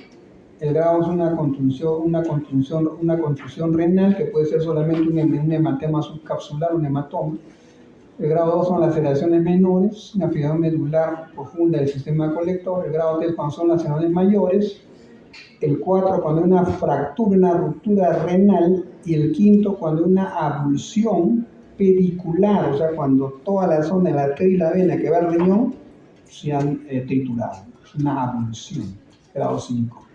Speaker 1: el grado es una contusión renal que puede ser solamente un hematoma subcapsular, un hematoma. El grado 2 son laceraciones menores, una afectación medular profunda del sistema colector. El grado 3 cuando son laceraciones mayores. El 4 cuando hay una fractura, una ruptura renal. Y el 5 cuando hay una abulsión pedicular, o sea, cuando toda la zona de la arteria y la vena que va al riñón se han triturado. Es una abulsión, grado 5.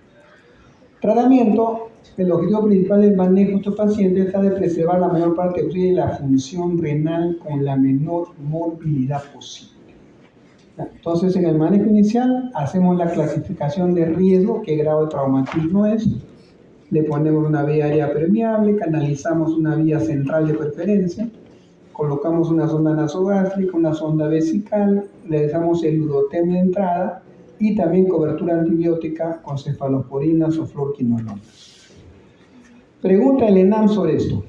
Speaker 1: Tratamiento. El objetivo principal del manejo de estos pacientes es de preservar la mayor parte de la función renal con la menor morbilidad posible. Entonces, en el manejo inicial, hacemos la clasificación de riesgo, qué grado de traumatismo es, le ponemos una vía aérea permeable, canalizamos una vía central de preferencia, colocamos una sonda nasogástrica, una sonda vesical, le damos el urotemia de entrada y también cobertura antibiótica con cefalosporinas o fluoroquinolonas. Pregunta el ENAM sobre esto.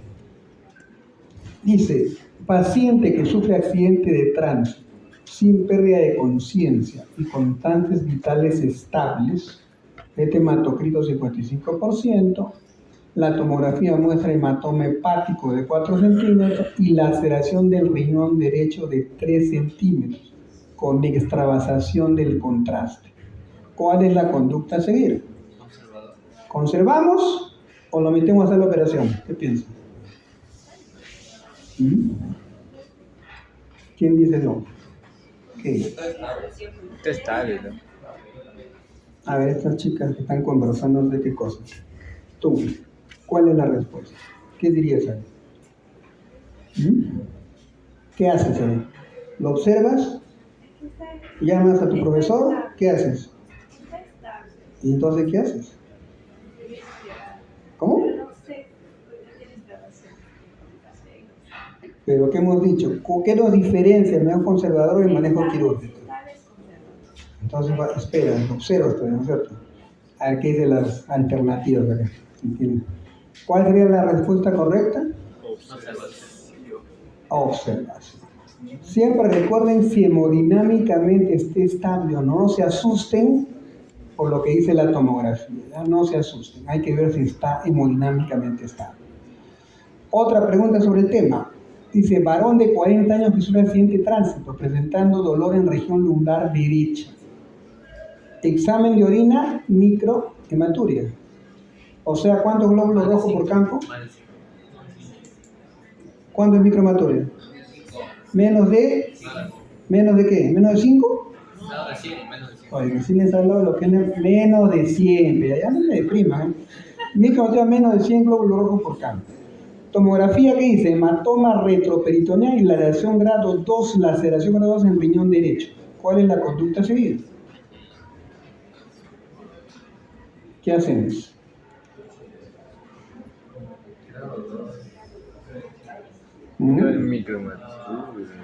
Speaker 1: Dice, paciente que sufre accidente de tránsito sin pérdida de conciencia y constantes vitales estables, hematocrito 55%, la tomografía muestra hematoma hepático de 4 centímetros y laceración del riñón derecho de 3 centímetros, con extravasación del contraste. ¿Cuál es la conducta a seguir? ¿Conservamos o lo metemos a hacer la operación? ¿Qué piensan? ¿Quién dice no? ¿Qué?
Speaker 2: Está estable, ¿no?
Speaker 1: A ver, estas chicas que están conversando de qué cosa. Tú, ¿cuál es la respuesta? ¿Qué dirías ahí? ¿Qué haces ahí? ¿Lo observas? ¿Llamas a tu profesor? ¿Qué haces? ¿Y entonces qué haces? ¿Cómo? Pero ¿qué hemos dicho? ¿Qué nos diferencia el manejo conservador y el manejo quirúrgico? Entonces, espera, observa esto, ¿no es cierto? A ver qué dicen las alternativas acá. ¿Entiendes? ¿Cuál sería la respuesta correcta? Observación. Siempre recuerden si hemodinámicamente esté estable o no. No se asusten por lo que dice la tomografía. ¿Ya? No se asusten. Hay que ver si está hemodinámicamente estable. Otra pregunta sobre el tema. Dice, varón de 40 años que sufre accidente de tránsito, presentando dolor en región lumbar derecha. Examen de orina, microhematuria. O sea, ¿cuántos glóbulos rojos por campo? ¿Cuánto es microhematuria? ¿Menos de? ¿Menos de qué? ¿Menos de 5?
Speaker 2: No, de 100, menos de 100.
Speaker 1: Oye, recién les he hablado de lo que es menos de 100, pero ya no me deprima. Microhematuria menos de 100 glóbulos rojos por campo. Tomografía que dice hematoma retroperitoneal y laceración grado 2, laceración grado 2 en riñón derecho. ¿Cuál es la conducta a seguir? ¿Qué hacemos?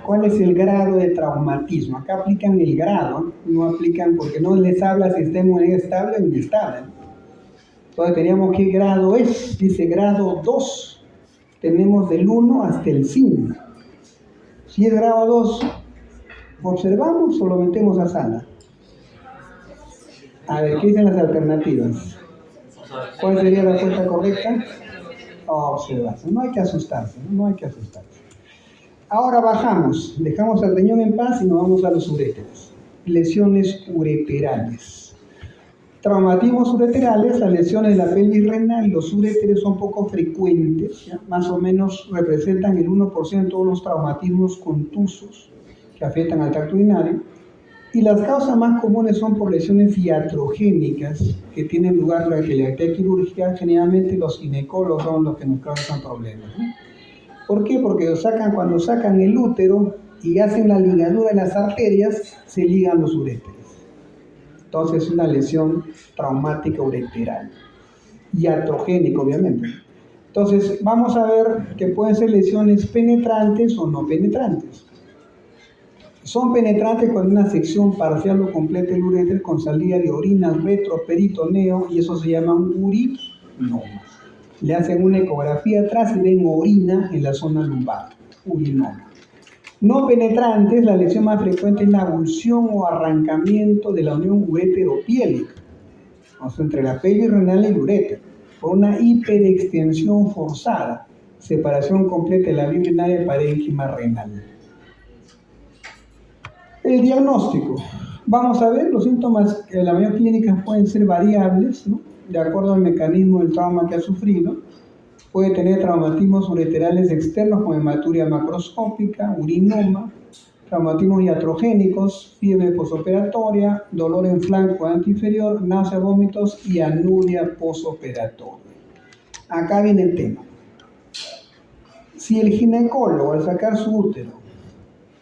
Speaker 1: ¿Cuál es el grado de traumatismo? Acá aplican el grado, no aplican porque no les habla si está en estable o inestable. Entonces teníamos qué grado es, dice grado 2. Tenemos del 1 hasta el 5. Si es grado 2, ¿observamos o lo metemos a sala? A ver, ¿qué dicen las alternativas? ¿Cuál sería la respuesta correcta? Observación. No hay que asustarse, no hay que asustarse. Ahora bajamos, dejamos al riñón en paz y nos vamos a los uréteros. Lesiones ureterales. Traumatismos ureterales, las lesiones de la pelvis renal y los uréteres son poco frecuentes, ¿ya? Más o menos representan el 1% de todos los traumatismos contusos que afectan al tracto urinario. Y las causas más comunes son por lesiones iatrogénicas que tienen lugar durante la actividad quirúrgica. Generalmente los ginecólogos son los que nos causan problemas, ¿no? ¿Por qué? Porque cuando sacan el útero y hacen la ligadura de las arterias, se ligan los uréteres. Entonces es una lesión traumática ureteral. Iatrogénica, obviamente. Entonces vamos a ver que pueden ser lesiones penetrantes o no penetrantes. Son penetrantes cuando una sección parcial o completa del uréter con salida de orina al retroperitoneo, y eso se llama un urinoma. Le hacen una ecografía atrás y ven orina en la zona lumbar, urinoma. No penetrantes, la lesión más frecuente es la abulsión o arrancamiento de la unión ureteropiélica, o sea, entre la pelvis renal y el uréter, por una hiperextensión forzada, separación completa de la vía urinaria y parénquima renal. El diagnóstico. Vamos a ver, los síntomas de la mayor clínica pueden ser variables, ¿no? De acuerdo al mecanismo del trauma que ha sufrido. Puede tener traumatismos ureterales externos como hematuria macroscópica, urinoma, traumatismos iatrogénicos, fiebre posoperatoria, dolor en flanco antiinferior, náuseas, vómitos y anuria posoperatoria. Acá viene el tema. Si el ginecólogo al sacar su útero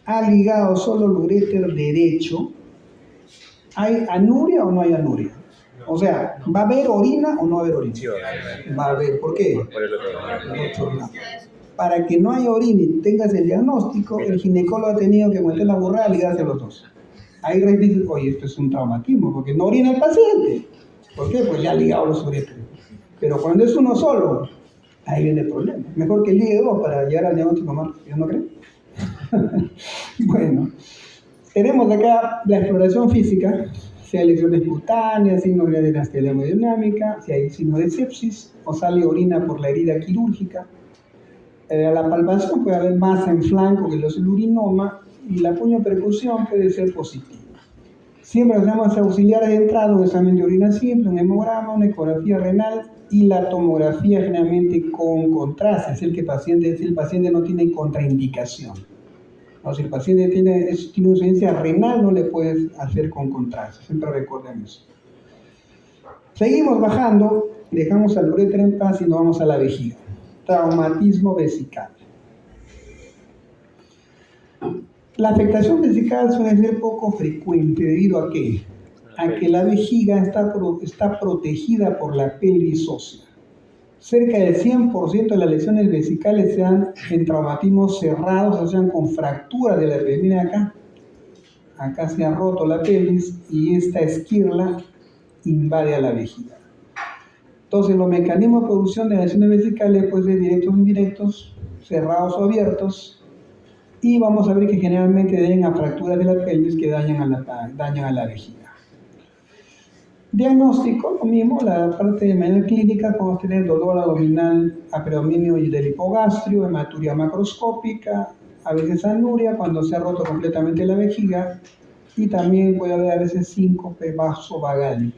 Speaker 1: ha ligado solo el uréter derecho, ¿hay anuria o no hay anuria? O sea, ¿va a haber orina o no va a haber orina?
Speaker 4: Sí,
Speaker 1: Va a haber, ¿por qué?
Speaker 4: por el otro lado.
Speaker 1: Para que no haya orina y tengas el diagnóstico, el ginecólogo ha tenido que meter la burrada y ligarse a los dos. Ahí dices, oye, esto es un traumatismo, porque no orina el paciente. ¿Por qué? Pues ya ha ligado los uréteres. Pero cuando es uno solo, ahí viene el problema. Mejor que ligue dos para llegar al diagnóstico más rápido, ¿no creen? Bueno, tenemos acá la exploración física, si hay lesiones cutáneas, signos de dinastía hemodinámica, si hay signos de sepsis o sale orina por la herida quirúrgica. A la palpación puede haber masa en flanco, que es el urinoma, y la puño-percusión puede ser positiva. Siempre usamos auxiliares de entrada, un examen de orina simple, un hemograma, una ecografía renal y la tomografía generalmente con contraste, si el paciente no tiene contraindicación. O si el paciente tiene insuficiencia renal, no le puedes hacer con contraste, siempre recuerden eso. Seguimos bajando, dejamos al uréter en paz y nos vamos a la vejiga. Traumatismo vesical. La afectación vesical suele ser poco frecuente, ¿debido a qué? A que la vejiga está protegida por la pelvis ósea. Cerca del 100% de las lesiones vesicales se dan en traumatismos cerrados, o sea, con fracturas de la pelvis. Miren acá. Acá se ha roto la pelvis y esta esquirla invade a la vejiga. Entonces, los mecanismos de producción de lesiones vesicales pueden ser directos o indirectos, cerrados o abiertos, y vamos a ver que generalmente deben a fracturas de la pelvis que dañan a la vejiga. Diagnóstico, lo mismo, la parte de manera clínica, podemos tener dolor abdominal, predominio del hipogastrio, hematuria macroscópica, a veces anuria cuando se ha roto completamente la vejiga, y también puede haber a veces síncope vasovagal.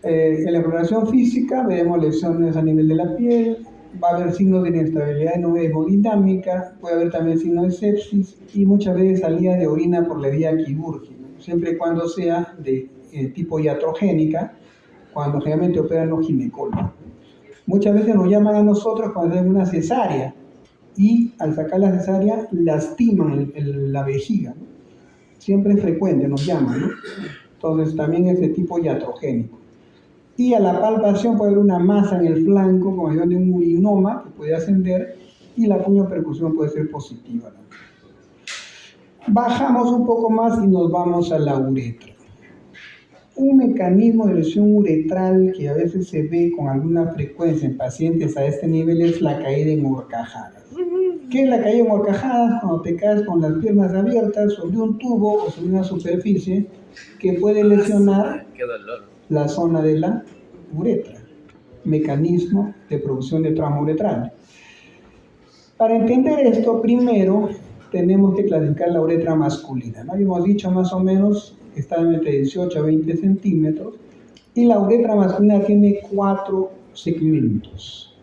Speaker 1: En la exploración física veremos lesiones a nivel de la piel, va a haber signos de inestabilidad hemodinámica, puede haber también signos de sepsis y muchas veces salida de orina por la vía quirúrgica, siempre y cuando sea de tipo iatrogénica, cuando generalmente operan los ginecólogos. Muchas veces nos llaman a nosotros cuando hacen una cesárea y al sacar la cesárea lastiman la vejiga, ¿no? Siempre es frecuente, nos llaman, ¿no? Entonces también es de tipo iatrogénico. Y a la palpación puede haber una masa en el flanco, como de un urinoma, que puede ascender, y la puño-percusión puede ser positiva, ¿no? Bajamos un poco más y nos vamos a la uretra. Un mecanismo de lesión uretral que a veces se ve con alguna frecuencia en pacientes a este nivel es la caída en horcajadas. ¿Qué es la caída en horcajadas? Cuando te caes con las piernas abiertas sobre un tubo o sobre una superficie que puede lesionar la zona de la uretra. Mecanismo de producción de trauma uretral. Para entender esto, primero tenemos que clasificar la uretra masculina, ¿no? Habíamos dicho más o menos que está entre 18 a 20 centímetros, Y la uretra masculina tiene 4 segmentos.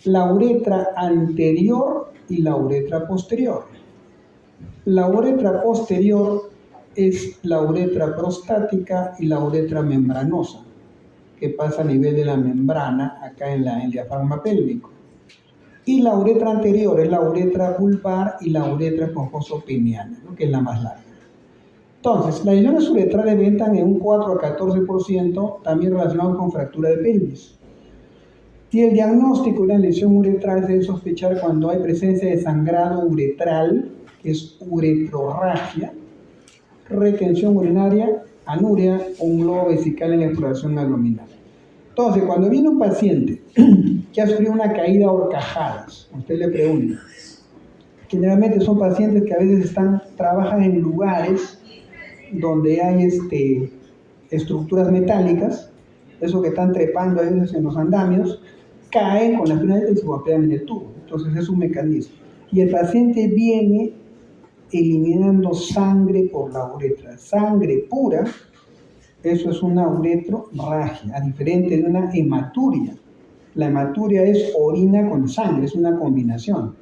Speaker 1: La uretra anterior y la uretra posterior. La uretra posterior es la uretra prostática y la uretra membranosa, que pasa a nivel de la membrana, acá en el diafragma pélvico. Y la uretra anterior es la uretra vulvar y la uretra esponjoso-peniana, ¿no? Que es la más larga. Entonces, las lesiones uretrales ventan en un 4 a 14%, también relacionado con fractura de pelvis. Y el diagnóstico de una lesión uretral se debe sospechar cuando hay presencia de sangrado uretral, que es uretrorragia, retención urinaria, anuria o un globo vesical en la exploración abdominal. Entonces, cuando viene un paciente que ha sufrido una caída a horcajadas, usted le pregunta, generalmente son pacientes que a veces trabajan en lugares donde hay estructuras metálicas, eso que están trepando a veces en los andamios, caen con la pierna y se golpean en el tubo. Entonces es un mecanismo. Y el paciente viene eliminando sangre por la uretra. Sangre pura, eso es una uretrorragia, a diferente de una hematuria. La hematuria es orina con sangre, es una combinación,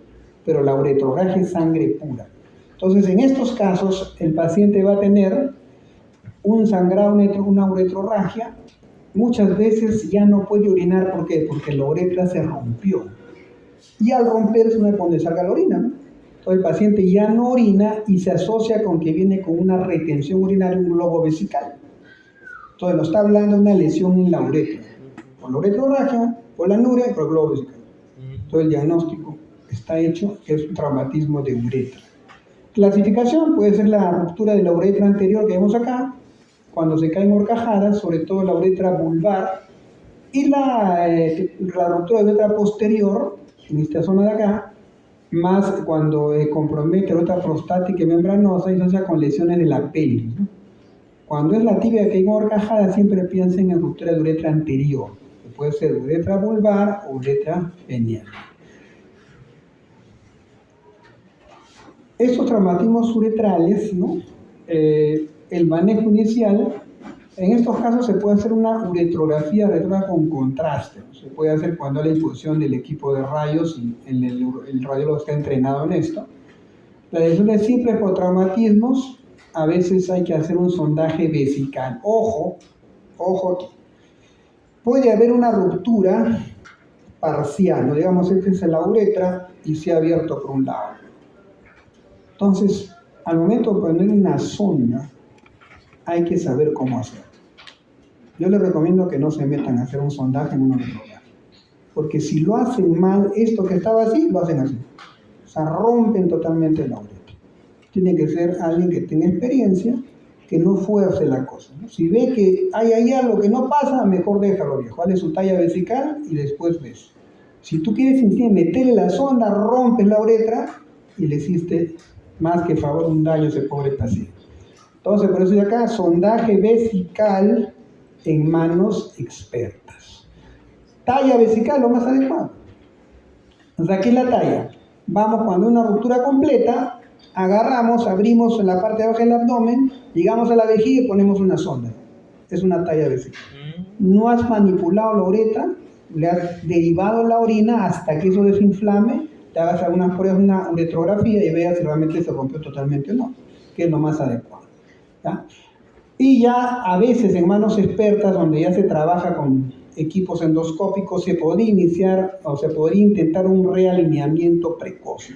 Speaker 1: pero la uretrorragia es sangre pura. Entonces, en estos casos, el paciente va a tener un sangrado, una uretrorragia. Muchas veces ya no puede orinar, ¿por qué? Porque la uretra se rompió. Y al romperse no es donde salga la orina, ¿no? Entonces el paciente ya no orina y se asocia con que viene con una retención urinaria, un globo vesical. Entonces nos está hablando de una lesión en la uretra. Por la uretrorragia, por la anuria y por el globo vesical. Entonces el diagnóstico está hecho, que es un traumatismo de uretra. Clasificación puede ser la ruptura de la uretra anterior que vemos acá, cuando se caen horcajadas, sobre todo la uretra vulvar, y la ruptura de la uretra posterior, en esta zona de acá, más cuando compromete la uretra prostática y membranosa, y se asocia con lesiones de la pelvis, ¿no? Cuando es la tibia que hay horcajada, siempre piensen en ruptura de uretra anterior, que puede ser uretra vulvar o uretra peniana. Estos traumatismos uretrales, ¿no? El manejo inicial, en estos casos se puede hacer una uretrografía retrógrada con contraste, ¿no? Se puede hacer cuando hay la disposición del equipo de rayos y el radiólogo está entrenado en esto. Las lesiones simples por traumatismos, a veces hay que hacer un sondaje vesical. Ojo aquí. Puede haber una ruptura parcial, ¿no? Digamos, esta es la uretra y se ha abierto por un lado. Entonces, al momento de poner una sonda, hay que saber cómo hacerlo. Yo les recomiendo que no se metan a hacer un sondaje en una uretrografía, porque si lo hacen mal, esto que estaba así, lo hacen así. O sea, rompen totalmente la uretra. Tiene que ser alguien que tenga experiencia, que no fuerce la cosa, ¿no? Si ve que hay algo que no pasa, mejor déjalo, viejo. Hazle su talla vesical y después ves. Si tú quieres meterle la sonda, rompes la uretra y le hiciste más que favor un daño a ese pobre paciente. Entonces, por eso de acá, sondaje vesical en manos expertas. Talla vesical, lo más adecuado. Entonces, aquí la talla. Vamos, cuando hay una ruptura completa, agarramos, abrimos en la parte de abajo del abdomen, llegamos a la vejiga y ponemos una sonda. Es una talla vesical. No has manipulado la uretra, le has derivado la orina hasta que eso desinflame, te hagas algunas pruebas, una uretrografía y veas si realmente se rompió totalmente o no, que es lo más adecuado, ¿ya? Y ya a veces en manos expertas, donde ya se trabaja con equipos endoscópicos, se podría iniciar o se podría intentar un realineamiento precoz,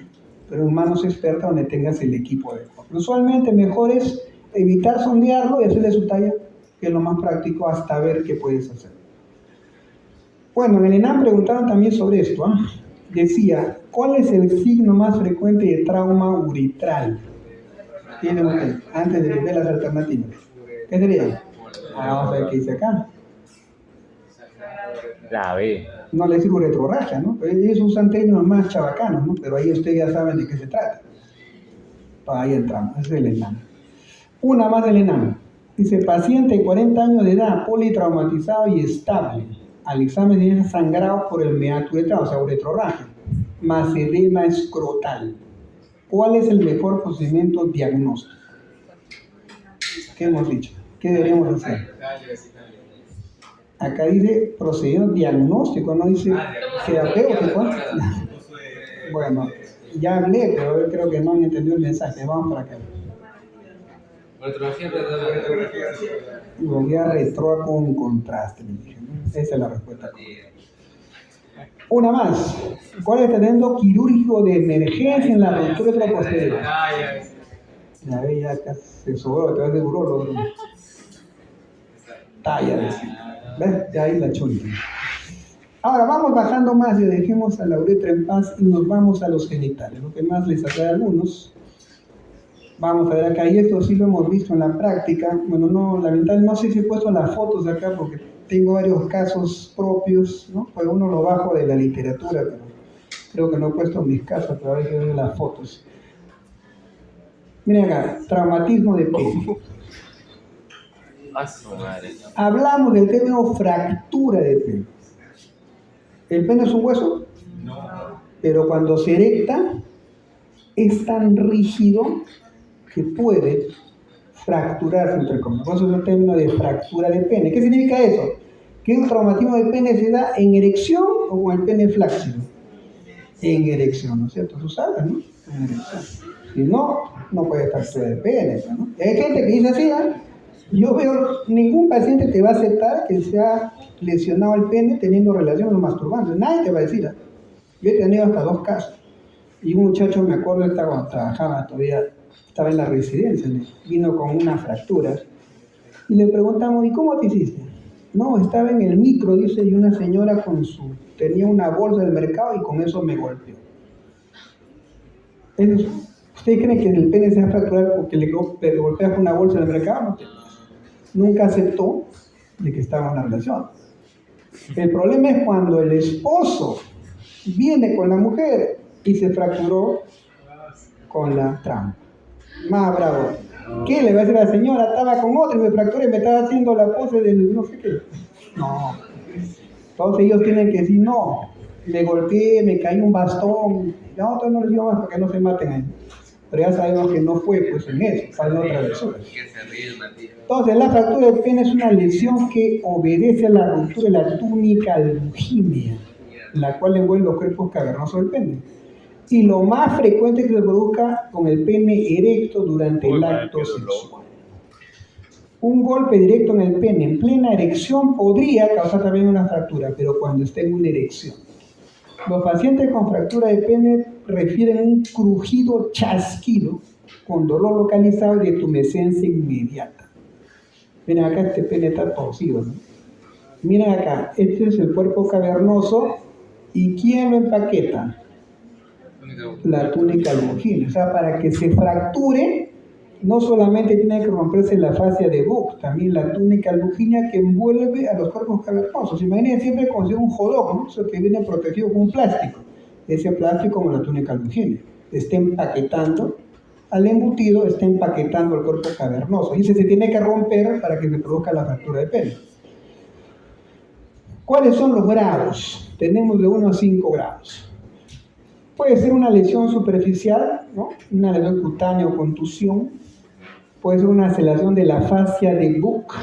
Speaker 1: pero en manos expertas donde tengas el equipo adecuado. Usualmente mejor es evitar sondearlo y hacerle su talla, que es lo más práctico, hasta ver qué puedes hacer. Bueno, en el ENAM preguntaron también sobre esto, ¿eh? Decía, ¿cuál es el signo más frecuente de trauma uretral? Tienen usted, antes de ver las alternativas. ¿Qué sería? Vamos a ver qué dice acá.
Speaker 4: La B.
Speaker 1: No le digo uretrorragia, ¿no? Ellos usan términos más chabacanos, ¿no? Pero ahí ustedes ya saben de qué se trata. Ahí entramos, ese es el ENAM. Una más del ENAM. Dice, paciente de 40 años de edad, politraumatizado y estable. Al examen de sangrado por el meato uretral, o sea, uretrorragia, más edema escrotal. ¿Cuál es el mejor procedimiento diagnóstico? ¿Qué hemos dicho? ¿Qué deberíamos hacer? Acá dice procedimiento diagnóstico, no dice terapéutico. Bueno, ya hablé, pero yo creo que no han entendido el mensaje. Vamos para acá.
Speaker 2: Ortografía,
Speaker 1: Volví a retroa con contraste, me dije, ¿no? Esa es la respuesta. Una más. ¿Cuál es el tratamiento quirúrgico de emergencia en la ruptura extraposterior? Ya ve, ya acá se sobró, te vas de urólogo. Talla, ¿ves? Ya ahí la chunta. Ahora vamos bajando más y dejemos a la uretra en paz y nos vamos a los genitales, lo que más les atrae a algunos. Vamos a ver acá, y esto sí lo hemos visto en la práctica. Bueno, no, lamentablemente no sé si he puesto las fotos de acá porque tengo varios casos propios, ¿no? Pues uno lo bajo de la literatura, pero creo que no he puesto mis casos, pero hay que ver las fotos. Miren acá, traumatismo de pene.
Speaker 2: A su madre.
Speaker 1: Hablamos del término fractura de pene. ¿El pene es un hueso?
Speaker 3: No.
Speaker 1: Pero cuando se erecta, es tan rígido que puede fracturarse entre comillas. Por eso es el término de fractura de pene. ¿Qué significa eso? Que un traumatismo de pene se da en erección o con el pene flácido. En erección, ¿no es cierto? Tú sabes, ¿no? En erección. Si no, no puede fractura de pene, ¿no? Y hay gente que dice así, ¿eh? Yo veo, ningún paciente te va a aceptar que se ha lesionado el pene teniendo relaciones o masturbando. Nadie te va a decir. Yo he tenido hasta 2 casos. Y un muchacho, me acuerdo, cuando trabajaba todavía, estaba en la residencia, vino con unas fracturas. Y le preguntamos, ¿y cómo te hiciste? No, estaba en el micro, dice, y una señora tenía una bolsa del mercado y con eso me golpeó. ¿Usted cree que el pene se va a fracturar porque le golpeas con una bolsa del mercado? No te pasa. Nunca aceptó de que estaba en una relación. El problema es cuando el esposo viene con la mujer y se fracturó con la trampa. Más bravo. ¿Qué le va a decir a la señora? Estaba con otro y me fracturé, me estaba haciendo la pose del no sé qué. No. Entonces ellos tienen que decir, no, le golpeé, me caí un bastón. No, entonces no les digo más para que no se maten ahí. Pero ya sabemos que no fue pues en eso, fue en otra versión. Entonces la fractura del pene es una lesión que obedece a la ruptura de la túnica albuginea, la cual envuelve los cuerpos cavernosos del pene. Y lo más frecuente es que se produzca con el pene erecto durante el acto sexual. Un golpe directo en el pene en plena erección podría causar también una fractura, pero cuando esté en una erección. Los pacientes con fractura de pene refieren un crujido chasquido con dolor localizado y de tumescencia inmediata. Miren acá, este pene está torcido, ¿no? Miren acá, este es el cuerpo cavernoso. ¿Y quién lo empaqueta? La túnica albuginea. O sea, para que se fracture, no solamente tiene que romperse la fascia de Buck, también la túnica albuginea que envuelve a los cuerpos cavernosos. Imaginen siempre consigue un jodón, ¿no? Eso que viene protegido con un plástico. Ese plástico como la túnica albuginea. Está empaquetando, al embutido está empaquetando el cuerpo cavernoso. Y ese se tiene que romper para que se produzca la fractura de pene. ¿Cuáles son los grados? Tenemos de 1 a 5 grados. Puede ser una lesión superficial, ¿no? Una lesión cutánea o contusión. Puede ser una alteración de la fascia de Buck.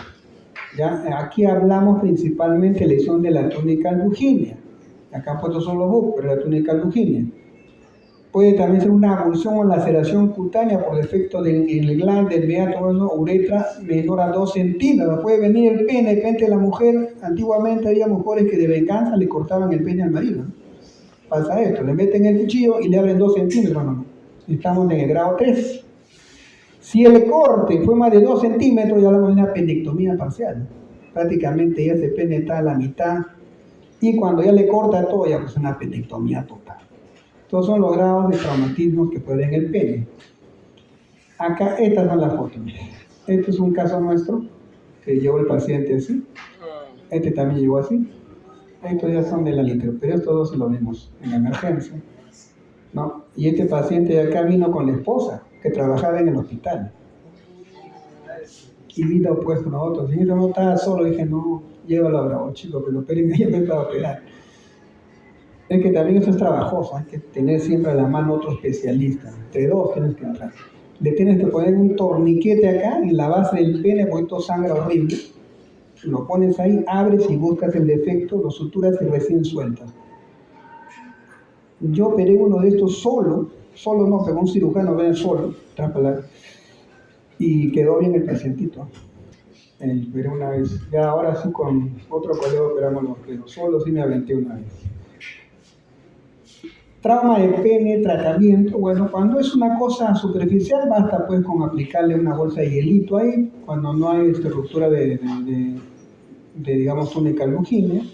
Speaker 1: ¿Ya? Aquí hablamos principalmente de lesión de la túnica albuginea. Acá puesto solo Buck, pero la túnica albuginea. Puede también ser una avulsión o laceración cutánea por defecto del glande, del meato o uretra menor a 2 centímetros. Puede venir el pene, de repente la mujer, antiguamente había mujeres que de venganza le cortaban el pene al marido. Pasa esto, le meten el cuchillo y le abren 2 centímetros. No. Estamos en el grado 3. Si el corte fue más de 2 centímetros, ya hablamos de una apendectomía parcial. Prácticamente ya ese pene está a la mitad. Y cuando ya le corta todo, ya pues una apendectomía total. Estos son los grados de traumatismos que puede en el pene. Acá, estas son las fotos. Este es un caso nuestro, que llegó el paciente así. Este también llegó así. Estos ya son de la literatura, pero estos dos lo vimos en la emergencia, ¿no? Y este paciente de acá vino con la esposa, que trabajaba en el hospital. Y vino pues con nosotros. Y yo no estaba solo, dije, no, llévalo a Bravo, chico, que lo operen ahí para operar. Es que también eso es trabajoso, hay que tener siempre a la mano otro especialista. Entre 2 tienes que entrar. le tienes que poner un torniquete acá en la base del pene porque esto sangra horrible. Lo pones ahí, abres y buscas el defecto, lo suturas y recién sueltas. Yo operé uno de estos solo no, pero un cirujano ve solo, trápala, y quedó bien el pacientito. Pero una vez, ya ahora sí con otro colega operamos los pero solo sí me aventé una vez. Trauma de pene, tratamiento, bueno, cuando es una cosa superficial basta pues con aplicarle una bolsa de hielito ahí, cuando no hay ruptura de digamos, túnica albuginea.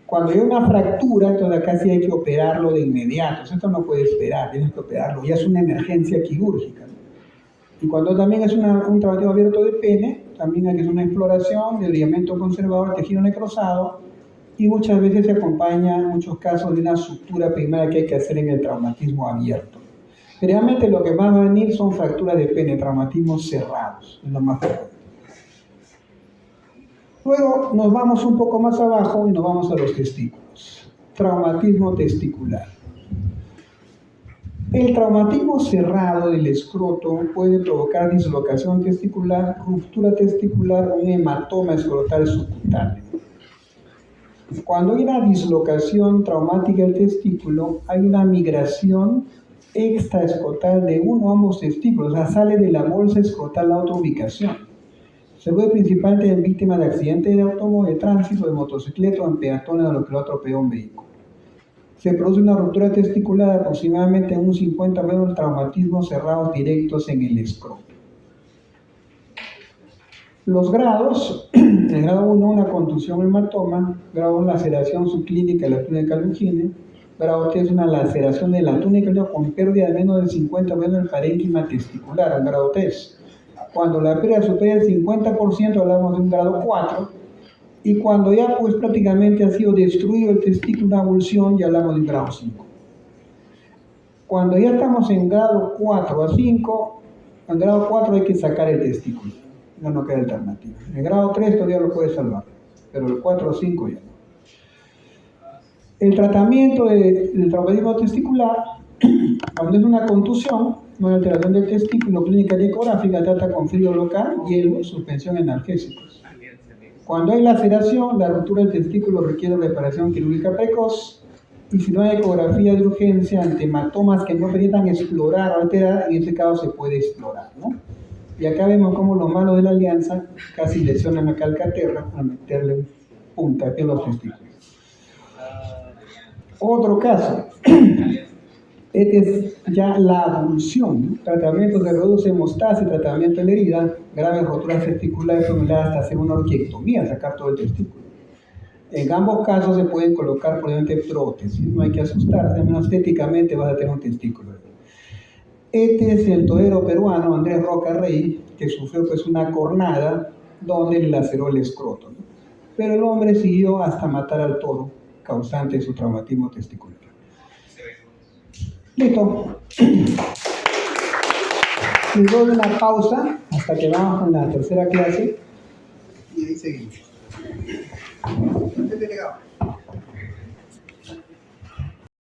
Speaker 1: Cuando hay una fractura, entonces acá sí hay que operarlo de inmediato, esto no puede esperar, tienes que operarlo, ya es una emergencia quirúrgica. Y cuando también es un traumatismo abierto de pene, también hay que hacer una exploración de ligamento conservador, tejido necrosado, y muchas veces se acompaña en muchos casos de una sutura primaria que hay que hacer en el traumatismo abierto. Generalmente lo que va a venir son fracturas de pene, traumatismos cerrados, es lo más frecuente. Luego nos vamos un poco más abajo y nos vamos a los testículos. Traumatismo testicular. El traumatismo cerrado del escroto puede provocar dislocación testicular, ruptura testicular o un hematoma escrotal subcutáneo. Cuando hay una dislocación traumática del testículo, hay una migración extraescrotal de uno o ambos testículos, o sea, sale de la bolsa escrotal a otra ubicación. Se ve principalmente en víctimas de accidentes de automóvil, de tránsito, de motocicleta o en peatones a los que lo atropelló un vehículo. Se produce una ruptura testicular aproximadamente en un 50% de los traumatismos cerrados directos en el escroto. Los grados, el grado 1, una contusión hematoma, grado 2, laceración subclínica de la túnica albuginea, grado 3, una laceración de la túnica albuginea con pérdida de menos del 50% del parénquima testicular, en grado 3. Cuando la pérdida supera el 50% hablamos de un grado 4, y cuando ya pues prácticamente ha sido destruido el testículo, una avulsión, ya hablamos de un grado 5. Cuando ya estamos en grado 4 a 5, en grado 4 hay que sacar el testículo. Ya no queda alternativa. En el grado 3 todavía lo puede salvar, pero el 4 o 5 ya no. El tratamiento del traumatismo testicular, cuando es una contusión, una alteración del testículo, clínica y ecográfica, trata con frío local, hielo, suspensión analgésicos. Cuando hay laceración, la ruptura del testículo requiere reparación quirúrgica precoz, y si no hay ecografía de urgencia ante hematomas que no permitan explorar o alterar, en ese caso se puede explorar, ¿no? Y acá vemos cómo los malos de la alianza casi lesionan a Calcaterra al meterle un puntapié en los testículos. Otro caso, este es ya la avulsión, tratamiento que reduce hemostasis, tratamiento de la herida, graves roturas testiculares formuladas hasta hacer una orquiectomía, sacar todo el testículo. En ambos casos se pueden colocar probablemente prótesis, no hay que asustarse, al menos estéticamente vas a tener un testículo. Este es el torero peruano Andrés Roca Rey, que sufrió pues una cornada donde le laceró el escroto, ¿no? Pero el hombre siguió hasta matar al toro, causante de su traumatismo testicular. Listo. Les doy una pausa hasta que vamos con la tercera clase y ahí seguimos. Delegado.